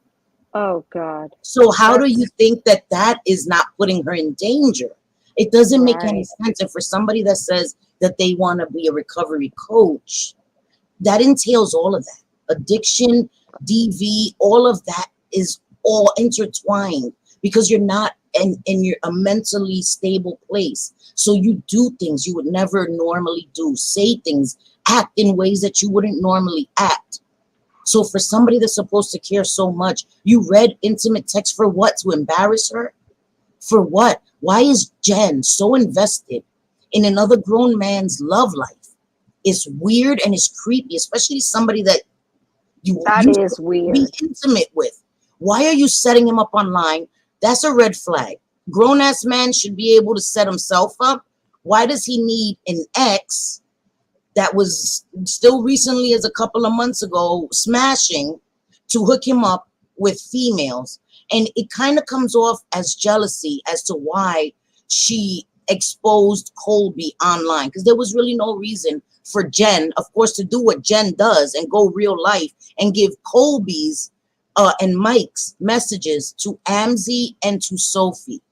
Oh, God. So how do you think that is not putting her in danger? It doesn't make any sense. And for somebody that says that they want to be a recovery coach, that entails all of that. Addiction, DV, all of that is all intertwined because you're not in a mentally stable place. So you do things you would never normally do, say things, act in ways that you wouldn't normally act. So for somebody that's supposed to care so much, you read intimate text for what? To embarrass her? For what? Why is Jen so invested in another grown man's love life? It's weird and it's creepy, especially somebody that you is weird. Be intimate with. Why are you setting him up online? That's a red flag. Grown-ass man should be able to set himself up. Why does he need an ex that was still recently, as a couple of months ago, smashing to hook him up with females? And it kind of comes off as jealousy as to why she exposed Colby online, because there was really no reason for Jen, of course, to do what Jen does and go real life and give Colby's and Mike's messages to Amzi and to Sophie.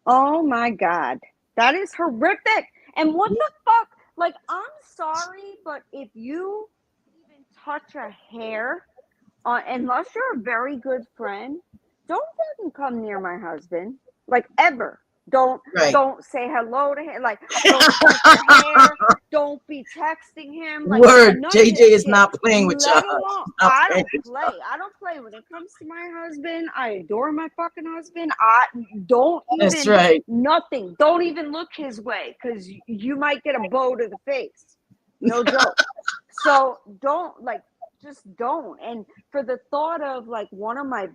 Oh my God, that is horrific. And what the fuck? Like, I'm sorry, but if you even touch a hair, unless you're a very good friend, don't fucking come near my husband, like, ever. Don't say hello to him. Like, don't touch your hair. Don't be texting him. Like, word, JJ is not playing with y'all. I don't play. I don't play when it comes to my husband. I adore my fucking husband. I don't even. That's right. Nothing. Don't even look his way, because you might get a bow to the face. No joke. So don't, like, just don't. And for the thought of, like, one of my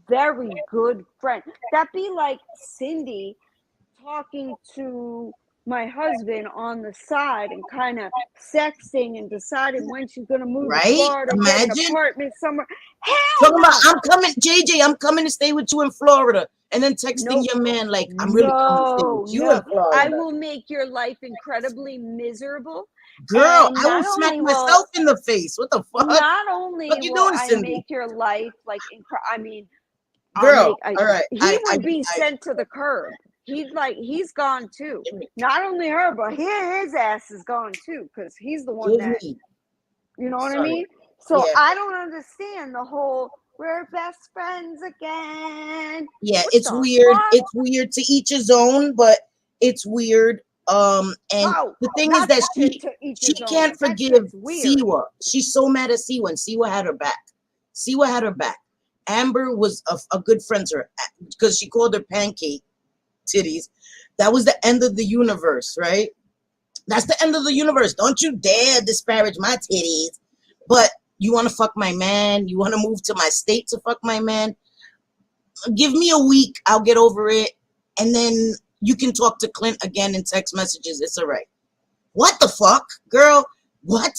very good friends, that'd be like Cindy talking to my husband on the side and kind of sexting and deciding when she's gonna move to Florida, get an apartment somewhere. Hell no. I'm coming, JJ. I'm coming to stay with you in Florida, and then texting your man like, I'm really coming to stay with you in Florida. I will make your life incredibly miserable. Girl, I will smack myself in the face. What the fuck? Not only will I make your life like, girl, all right. He would be sent to the curb. He's gone too. Not only her, but his ass is gone too, because he's the one that, you know what I mean? So I don't understand the whole, we're best friends again. Yeah, it's weird. Fuck? It's weird, to each his own, but it's weird. And the thing is that she can't forgive Siwa. She's so mad at Siwa, and Siwa had her back. Siwa had her back. Amber was a good friend to her because she called her pancake titties. That was the end of the universe, right? That's the end of the universe. Don't you dare disparage my titties. But you want to fuck my man? You want to move to my state to fuck my man? Give me a week. I'll get over it. And then you can talk to Clint again in text messages. It's all right. What the fuck, girl? What?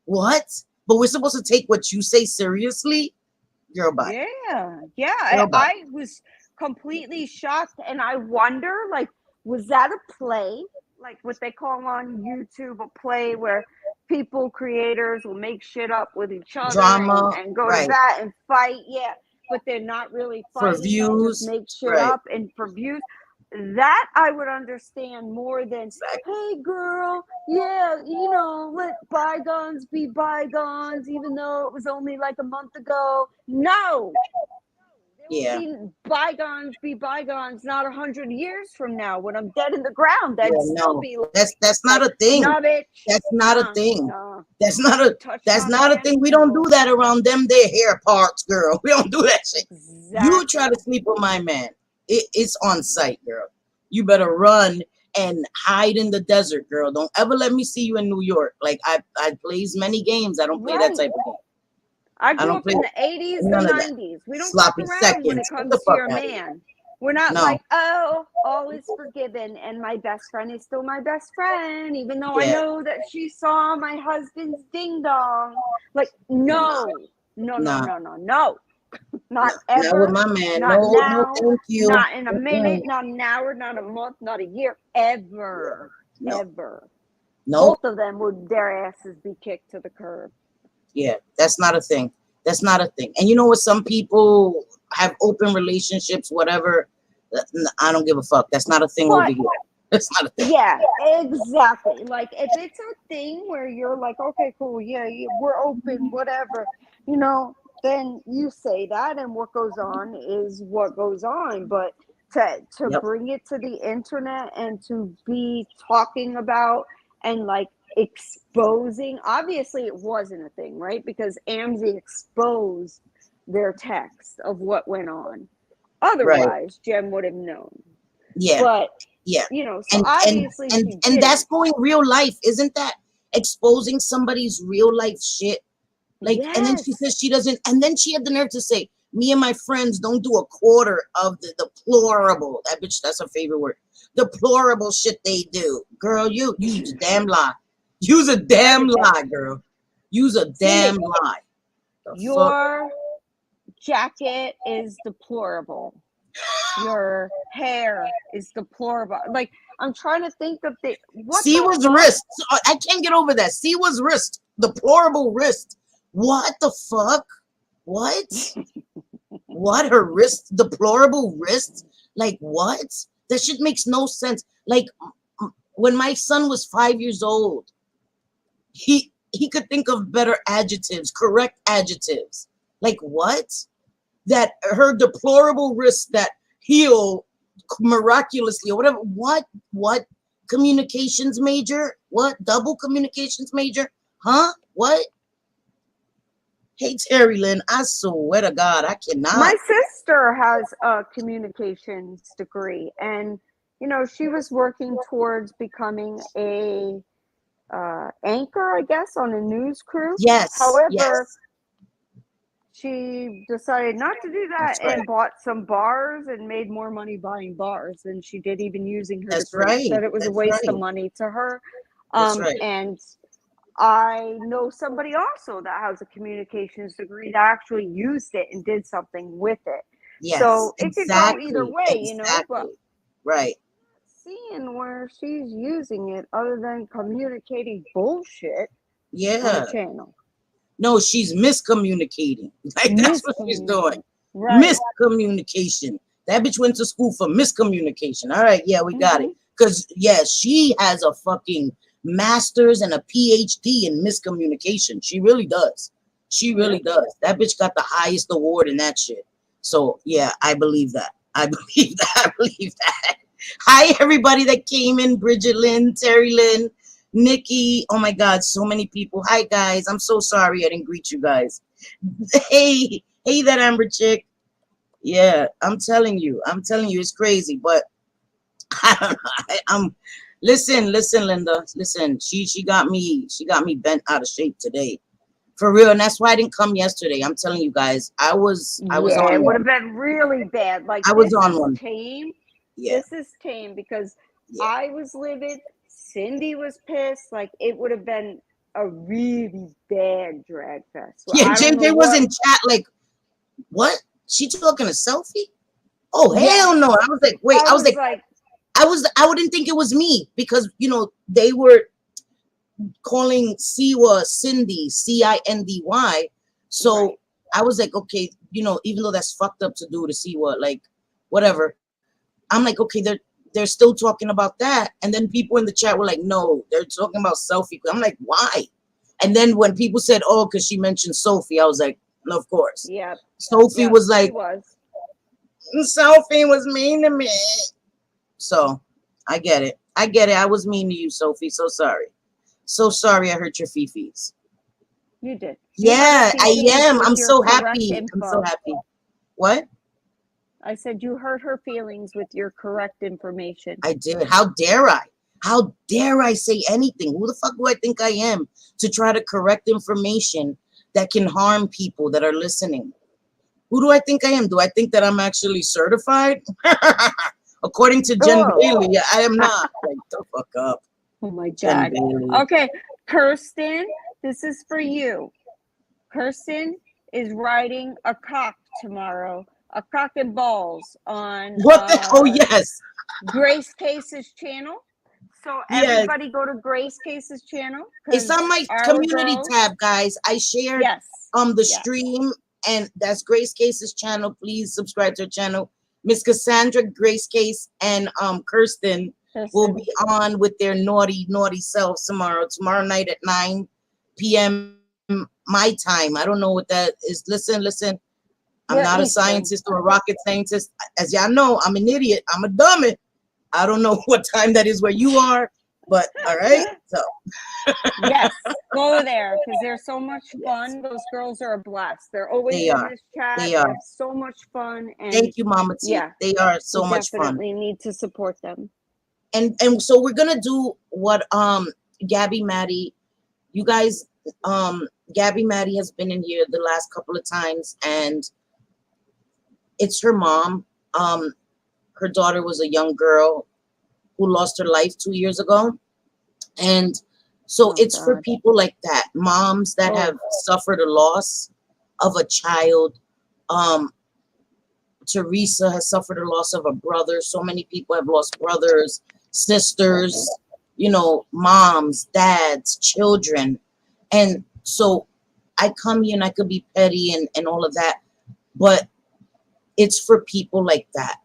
But we're supposed to take what you say seriously? Girl, bye. Yeah. I was completely shocked, and I wonder, like, was that a play, like what they call on YouTube a play, where creators will make shit up with each other, drama, and go to that and fight, but they're not really fighting, for views, just make shit up and for views. That I would understand more than, hey girl, let bygones be bygones, even though it was only like a month ago. No. Bygones be bygones, not 100 years from now when I'm dead in the ground. That'd still be like, that's not a thing. Nah, bitch. That's not a thing. That's not a thing. We don't do that around them. Their hair parts, girl. We don't do that shit. Exactly. You try to sleep with my man, it's on site, girl. You better run and hide in the desert, girl. Don't ever let me see you in New York. Like, I plays many games. I don't play that type of game. I grew up in the 80s and 90s. We don't fuck around when it comes to your man. We're not like, always forgiven, and my best friend is still my best friend, even though I know that she saw my husband's ding dong. Like, no. Not No, ever. not with my man. Not No, now. no, thank you. Not in a minute. Not an hour. Not a month. Not a year. Ever. No. Ever. Nope. Both of them would their asses be kicked to the curb. Yeah, that's not a thing. That's not a thing. And you know what? Some people have open relationships, whatever. I don't give a fuck. That's not a thing over here. That's not a thing. Yeah, exactly. Like if it's a thing where you're like, okay, cool, yeah, we're open, whatever, you know, then you say that, and what goes on is what goes on. But to bring it to the internet and to be talking about and like exposing, obviously it wasn't a thing, right? Because AMSI exposed their text of what went on. Otherwise, Jem would have known. Yeah. But yeah. You know, so obviously and that's going real life, isn't that? Exposing somebody's real life shit. Like, and then she says she doesn't, and then she had the nerve to say, me and my friends don't do a quarter of the deplorable, that bitch, that's her favorite word, deplorable shit they do. Girl, you use a damn lie. Use a damn lie, girl. Use a damn lie. Your jacket is deplorable. Your hair is deplorable. Like, I'm trying to think of the C was wrist. I can't get over that. C was wrist. Deplorable wrist. What the fuck? What? What? Her wrist? Deplorable wrist? Like what? That shit makes no sense. Like when my son was 5 years old, he could think of better adjectives, correct adjectives. Like what? That her deplorable wrist that heal miraculously or whatever. What? Communications major? What? Double communications major? Huh? What? Hey, Terry Lynn, I swear to God, I cannot. My sister has a communications degree, and, you know, she was working towards becoming a anchor, I guess, on a news crew. Yes. However, she decided not to do that and bought some bars and made more money buying bars than she did even using her degree. Said it was a waste of money to her. And I know somebody also that has a communications degree that actually used it and did something with it. Yes, so it could go either way, you know, but seeing where she's using it other than communicating bullshit on the channel. No, she's miscommunicating. Like that's what she's doing. Miscommunication. That bitch went to school for miscommunication. All right, yeah, we got it. Because she has a fucking master's and a PhD in miscommunication. She really does. She really does. That bitch got the highest award in that shit. So yeah, I believe that. I believe that. I believe that. Hi everybody that came in. Bridget Lynn, Terry Lynn, Nikki. Oh my God, so many people. Hi guys. I'm so sorry I didn't greet you guys. Hey, that Amber chick. Yeah, I'm telling you, it's crazy. But I don't know. I'm listen, Linda. Listen, she got me bent out of shape today. For real, and that's why I didn't come yesterday. I'm telling you guys, I was on it would have been really bad. Like I was on one. Tame. This is tame because I was livid. Cindy was pissed. Like it would have been a really bad drag fest. So JJ was in chat like, what? She talking to Sophie? Oh hell no! I was like, wait. I was like I wouldn't think it was me because you know they were calling Siwa Cindy, Cindy. So I was like, okay, you know, even though that's fucked up to do to Siwa, like whatever. I'm like, okay, they're still talking about that. And then people in the chat were like, no, they're talking about Sophie. I'm like, why? And then when people said, oh, because she mentioned Sophie, I was like, no, of course. Yeah. Sophie was like, Sophie was mean to me. So I get it. I was mean to you, Sophie. So sorry. So sorry I hurt your fifis. You did. Yeah, I am. I'm so happy. I'm so happy. What? I said you hurt her feelings with your correct information. I did. How dare I? How dare I say anything? Who the fuck do I think I am to try to correct information that can harm people that are listening? Who do I think I am? Do I think that I'm actually certified? According to Jen Bailey, I am not. Like, the fuck up. Oh my God. Okay, Kirsten, this is for you. Kirsten, is riding a cock tomorrow, a cock and balls on What the? Oh yes. Grace Case's channel. So Yes. everybody go to Grace Case's channel. It's on my community girls, tab, guys. I shared yes, the stream, and that's Grace Case's channel. Please subscribe to her channel. Miss Cassandra, Grace Case, and Kirsten will be on with their naughty selves tomorrow night at 9 p.m. my time. I don't know what that is. Listen. I'm not a scientist or a rocket scientist. As y'all know, I'm an idiot. I'm a dummy. I don't know what time that is where you are, but all right. So yes, go there because they're so much fun. Those girls are a blast. They're always in this chat. They have so much fun. And thank you, Mama T. Yeah, they are so much fun. Definitely need to support them. And so we're gonna do what Gabby Maddie, you guys, Gabby Maddie has been in here the last couple of times, and it's her mom. Her daughter was a young girl who lost her life 2 years ago. And so it's for people like that, moms that have suffered a loss of a child. Teresa has suffered a loss of a brother. So many people have lost brothers, sisters, you know, moms, dads, children. And so I come here and I could be petty and all of that, but it's for people like that.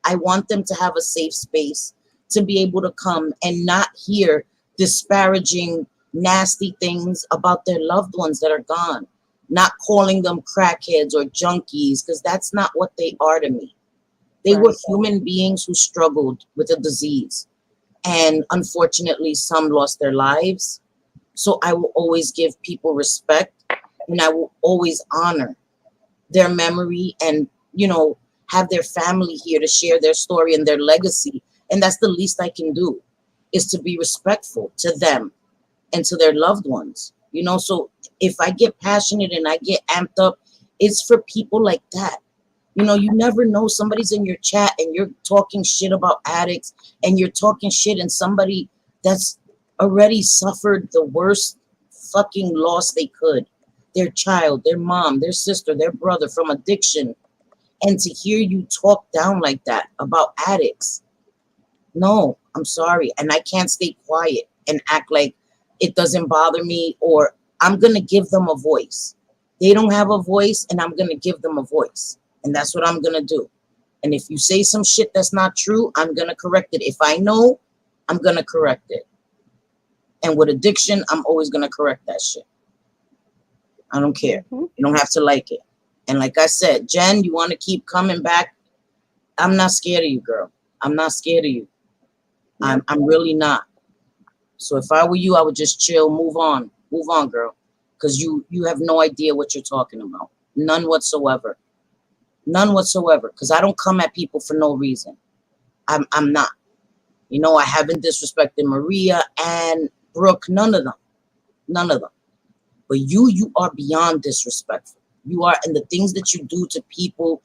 I want them to have a safe space to be able to come and not hear disparaging, nasty things about their loved ones that are gone, not calling them crackheads or junkies, because that's not what they are to me. They were human beings who struggled with a disease. And unfortunately, some lost their lives. So I will always give people respect, and I will always honor their memory and, you know, have their family here to share their story and their legacy. And that's the least I can do, is to be respectful to them and to their loved ones. You know, so if I get passionate and I get amped up, it's for people like that. You know, you never know, somebody's in your chat and you're talking shit about addicts, and you're talking shit and somebody that's already suffered the worst fucking loss they could. Their child, their mom, their sister, their brother from addiction. And to hear you talk down like that about addicts, no, I'm sorry. And I can't stay quiet and act like it doesn't bother me, or I'm going to give them a voice. They don't have a voice, and I'm going to give them a voice. And that's what I'm going to do. And if you say some shit that's not true, I'm going to correct it. If I know, I'm going to correct it. And with addiction, I'm always going to correct that shit. I don't care. You don't have to like it. And like I said, Jen, you want to keep coming back? I'm not scared of you, girl. I'm not scared of you. I'm really not. So if I were you, I would just chill, move on, girl. Because you have no idea what you're talking about. None whatsoever. None whatsoever. Because I don't come at people for no reason. I'm not. You know, I haven't disrespected Maria and Brooke. None of them. None of them. But you are beyond disrespectful. You are, and the things that you do to people,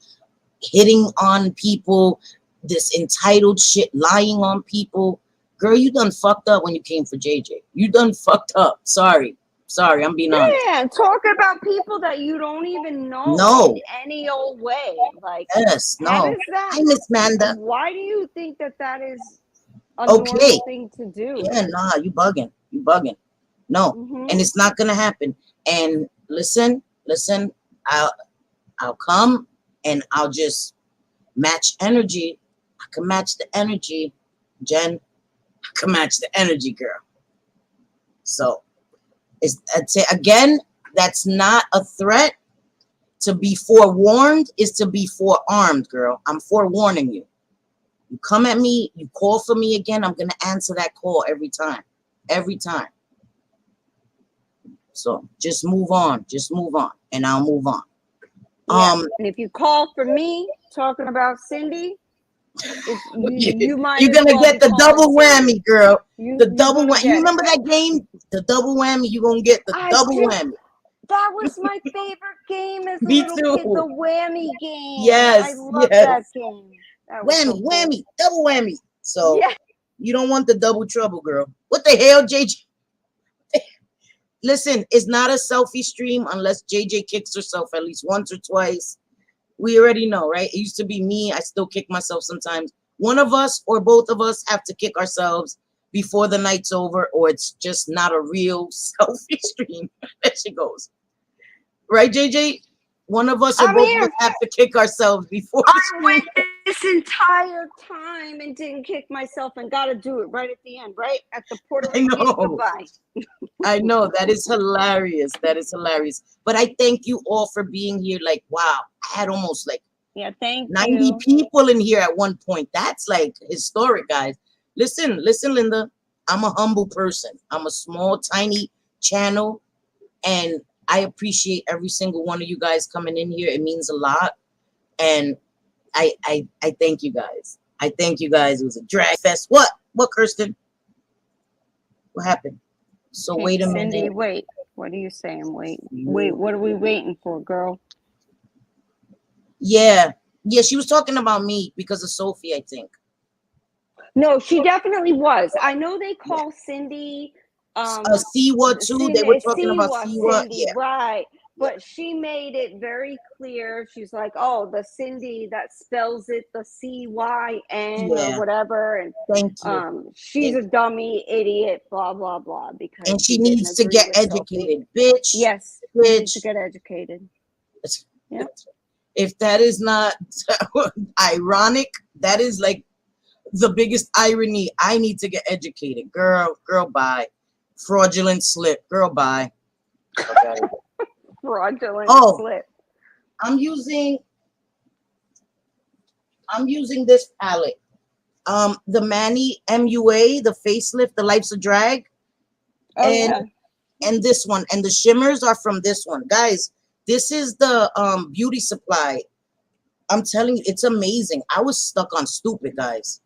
hitting on people, this entitled shit, lying on people. Girl, you done fucked up when you came for JJ. You done fucked up. Sorry, I'm being honest. Yeah, talk about people that you don't even know in any old way. Like, yes, no. Is that, hi, Miss Manda. Why do you think that that is a normal thing to do? Yeah, nah, you bugging. No, and it's not gonna happen. And listen, I'll come and I'll just match energy. I can match the energy, Jen. I can match the energy, girl. So it's again, that's not a threat. To be forewarned is to be forearmed, girl. I'm forewarning you. You come at me, you call for me again, I'm gonna answer that call every time. Every time. So just move on, and I'll move on. Yeah. And if you call for me talking about Cindy, you might. You're gonna get the double whammy, girl. The double whammy. You remember that game? The double whammy. You're gonna get the double whammy. That was my favorite game as a little kid. The whammy game. Yes, I love that game. That was whammy, whammy, double whammy. So you don't want the double trouble, girl. What the hell, JJ? Listen, it's not a selfie stream unless JJ kicks herself at least once or twice. We already know, right? It used to be me. I still kick myself sometimes. One of us or both of us have to kick ourselves before the night's over, or it's just not a real selfie stream. There she goes. Right, JJ? One of us or I'm both of here. us have to kick ourselves before I the stream. went this entire time and didn't kick myself and got to do it right at the end, right at the Puerto I Rican know. goodbye. I know. That is hilarious. That is hilarious. But I thank you all for being here. Like, wow. I had almost like Yeah, thank 90 you. people in here at one point. That's like historic, guys. Listen, Linda. I'm a humble person. I'm a small, tiny channel, and I appreciate every single one of you guys coming in here. It means a lot, and I thank you guys. I thank you guys. It was a drag fest. What, Kirsten? What happened? So Hey, wait a Cindy, minute. wait. What are you saying? Wait. What are we waiting for, girl? Yeah, she was talking about me because of Sophie, I think. No, she definitely was. I know they call Cindy Siwa too. They were talking about Siwa. Cindy, Yeah. right. Yeah. But she made it very clear. She's like, oh, the Cindy that spells it the CYN or Yeah. whatever. And Thank you. she's a dummy, idiot, blah, blah, blah, because And she didn't needs to agree get with educated, Sophie. bitch. Yes, she needs to Bitch. get educated. Yeah. If that is not ironic, that is like the biggest irony. I need to get educated. Girl, bye. Fraudulent slip. Girl, bye. Okay. Fraudulent slip. I'm using this palette. The Manny MUA, the facelift, the Life's a Drag. Oh, and yeah. And this one. And the shimmers are from this one. Guys, this is the beauty supply. I'm telling you, it's amazing. I was stuck on stupid, guys.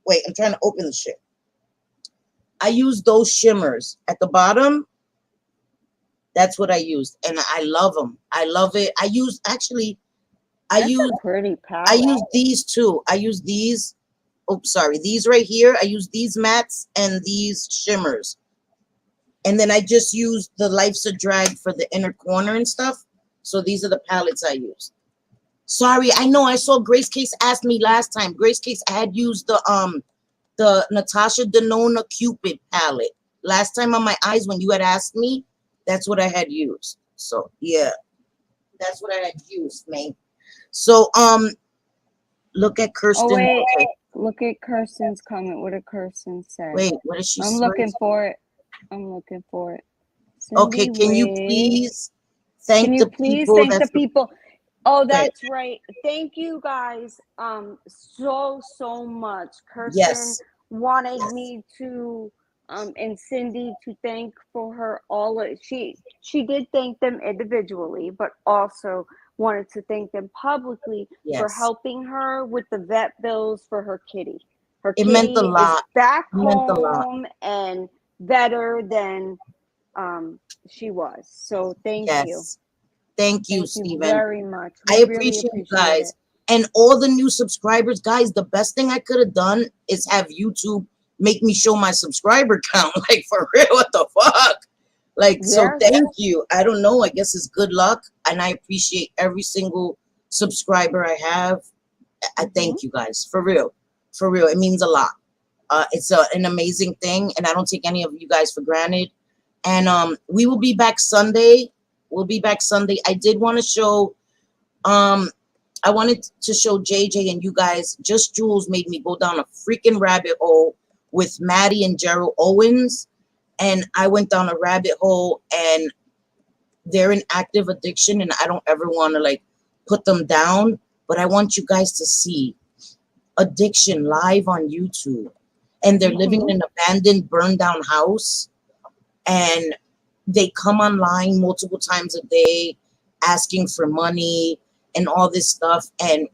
Wait, I'm trying to open the shit. I used those shimmers at the bottom. That's what I used, and I love them. I love it. I used pretty palette. I used these too. I used these. Oh, sorry, these right here. I used these mattes and these shimmers, and then I just used the Life's a Drag for the inner corner and stuff. So these are the palettes I used. Sorry, I know I saw Grace Case asked me last time. Grace Case had used the Natasha Denona Cupid palette. Last time on my eyes when you had asked me, that's what I had used. So yeah, that's what I had used, man. So look at Kirsten. Oh wait, look at Kirsten's comment. What did Kirsten say? Wait, what did she say? I'm looking for it. Cindy, okay, can you please thank the people? Oh, that's right. Thank you guys so much. Kirsten wanted me to and Cindy to thank for her she did thank them individually, but also wanted to thank them publicly for helping her with the vet bills for her kitty. Her kitty meant a lot. Is back home and better than she was. So thank you. Thank you, Stephen. Very much. I appreciate you guys. And all the new subscribers, guys, the best thing I could have done is have YouTube make me show my subscriber count. Like, for real, what the fuck? Like, so thank you. I don't know. I guess it's good luck. And I appreciate every single subscriber I have. I thank you guys. For real. For real. It means a lot. It's an amazing thing. And I don't take any of you guys for granted. And we will be back Sunday. We'll be back Sunday. I did want to show, I wanted to show JJ and you guys. Just Jules made me go down a freaking rabbit hole with Maddie and Gerald Owens. And I went down a rabbit hole, and they're in active addiction. And I don't ever want to like put them down, but I want you guys to see addiction live on YouTube. And they're living in an abandoned, burned down house. And they come online multiple times a day asking for money and all this stuff. And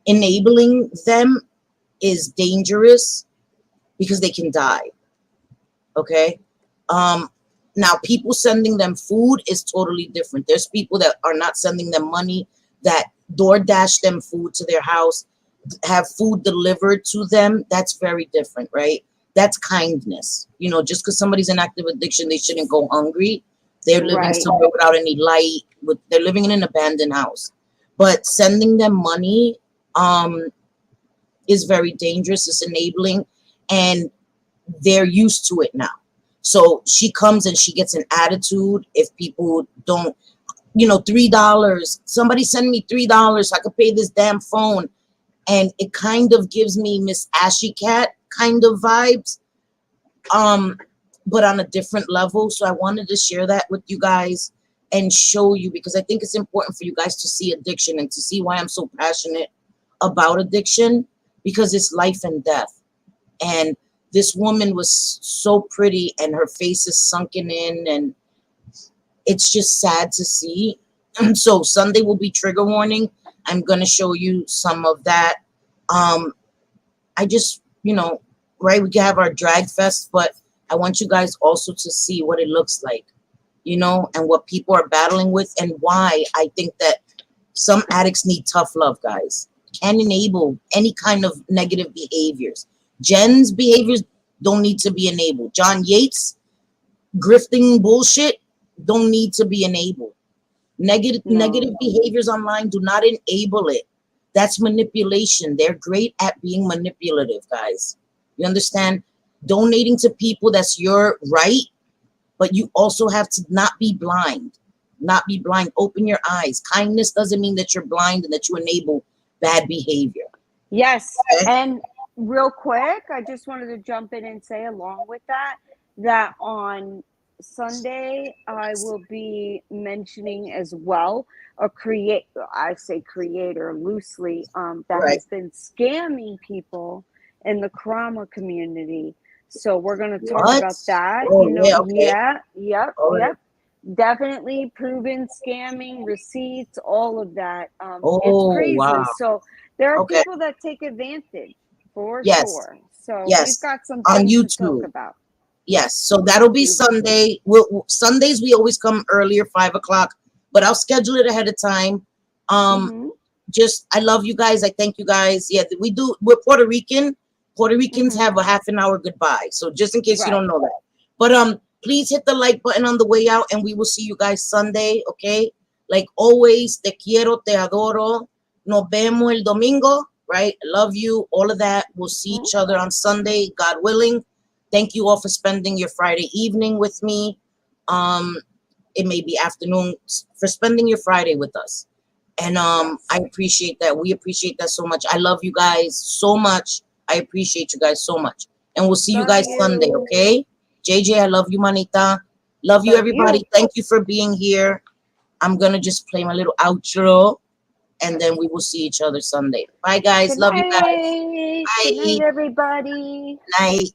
enabling them is dangerous because they can die. Okay? Now, people sending them food is totally different. There's people that are not sending them money, that DoorDash them food to their house, have food delivered to them. That's very different, right? that's kindness. You know, just because somebody's in active addiction, they shouldn't go hungry. They're living somewhere without any light. They're living in an abandoned house. But sending them money is very dangerous. It's enabling, and they're used to it now. So she comes and she gets an attitude if people don't, you know, $3. Somebody send me $3 so I could pay this damn phone. And it kind of gives me Miss Ashy Cat kind of vibes, but on a different level. So I wanted to share that with you guys and show you, because I think it's important for you guys to see addiction and to see why I'm so passionate about addiction, because it's life and death. And this woman was so pretty and her face is sunken in, and it's just sad to see. So Sunday will be trigger warning. I'm going to show you some of that. I just, you know, right, we can have our drag fest, but I want you guys also to see what it looks like, you know, and what people are battling with, and why I think that some addicts need tough love, guys. Can enable any kind of negative behaviors. Jen's behaviors don't need to be enabled. John Yates grifting bullshit don't need to be enabled. Negative behaviors online, do not enable it. That's manipulation. They're great at being manipulative, guys. You understand? Donating to people, that's your right, but you also have to not be blind. Not be blind. Open your eyes. Kindness doesn't mean that you're blind and that you enable bad behavior. Yes. Okay? And real quick, I just wanted to jump in and say, along with that, that on Sunday, I will be mentioning as well I say creator loosely, that has been scamming people in the trauma community. So we're going to talk about that. Oh, you know, yep. Definitely proven scamming, receipts, all of that. It's crazy. Wow. So there are people that take advantage for sure. So we've got some things on YouTube to talk about. Yes, so that'll be Sunday. Sundays we always come earlier, 5 o'clock, but I'll schedule it ahead of time. Just, I love you guys. I thank you guys. Yeah, we're Puerto Rican. Puerto Ricans have a half an hour goodbye. So just in case you don't know that. But please hit the like button on the way out, and we will see you guys Sunday, okay? Like always, te quiero, te adoro. Nos vemos el domingo, right? I love you, all of that. We'll see each other on Sunday, God willing. Thank you all for spending your Friday evening with me. It may be afternoon, for spending your Friday with us. And I appreciate that. We appreciate that so much. I love you guys so much. I appreciate you guys so much. And we'll see you guys Sunday, okay? JJ, I love you, manita. Love you, everybody. Thank you for being here. I'm going to just play my little outro, and then we will see each other Sunday. Bye, guys. Love you guys. Bye. Good night, everybody. Night.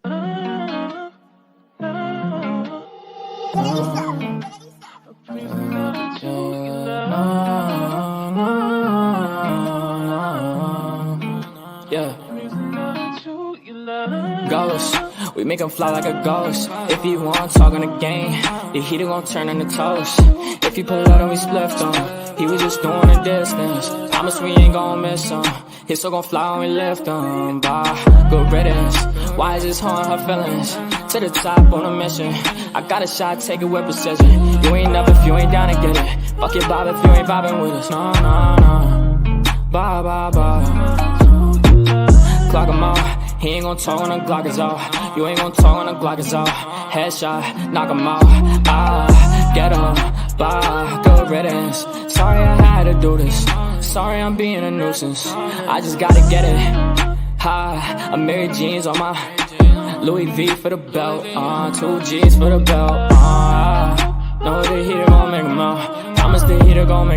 Ghost, we make him fly like a ghost. If he want talk on the game, the heater gon' turn into toast. If he pull out and we spliffed him, he was just doing a distance. Promise we ain't gon' miss him. His soul gon' fly when we lift him. Bye, good riddance. Why is this harm her feelings? To the top on a mission. I got a shot, take it with precision. You ain't up if you ain't down to get it. Fuck your bob if you ain't vibing with us. No, no, no. Bye, bye, bye. Clock him out. He ain't gon' talk when the Glock is off. You ain't gon' talk when the Glock is off. Headshot, knock him out. Get him, bye, good riddance. Sorry I had to do this. Sorry I'm being a nuisance. I just gotta get it. I'm Mary Jeans on my Louis V for the belt. 2 G's for the belt. No, the heater gon' make him out. Promise the heater gon' make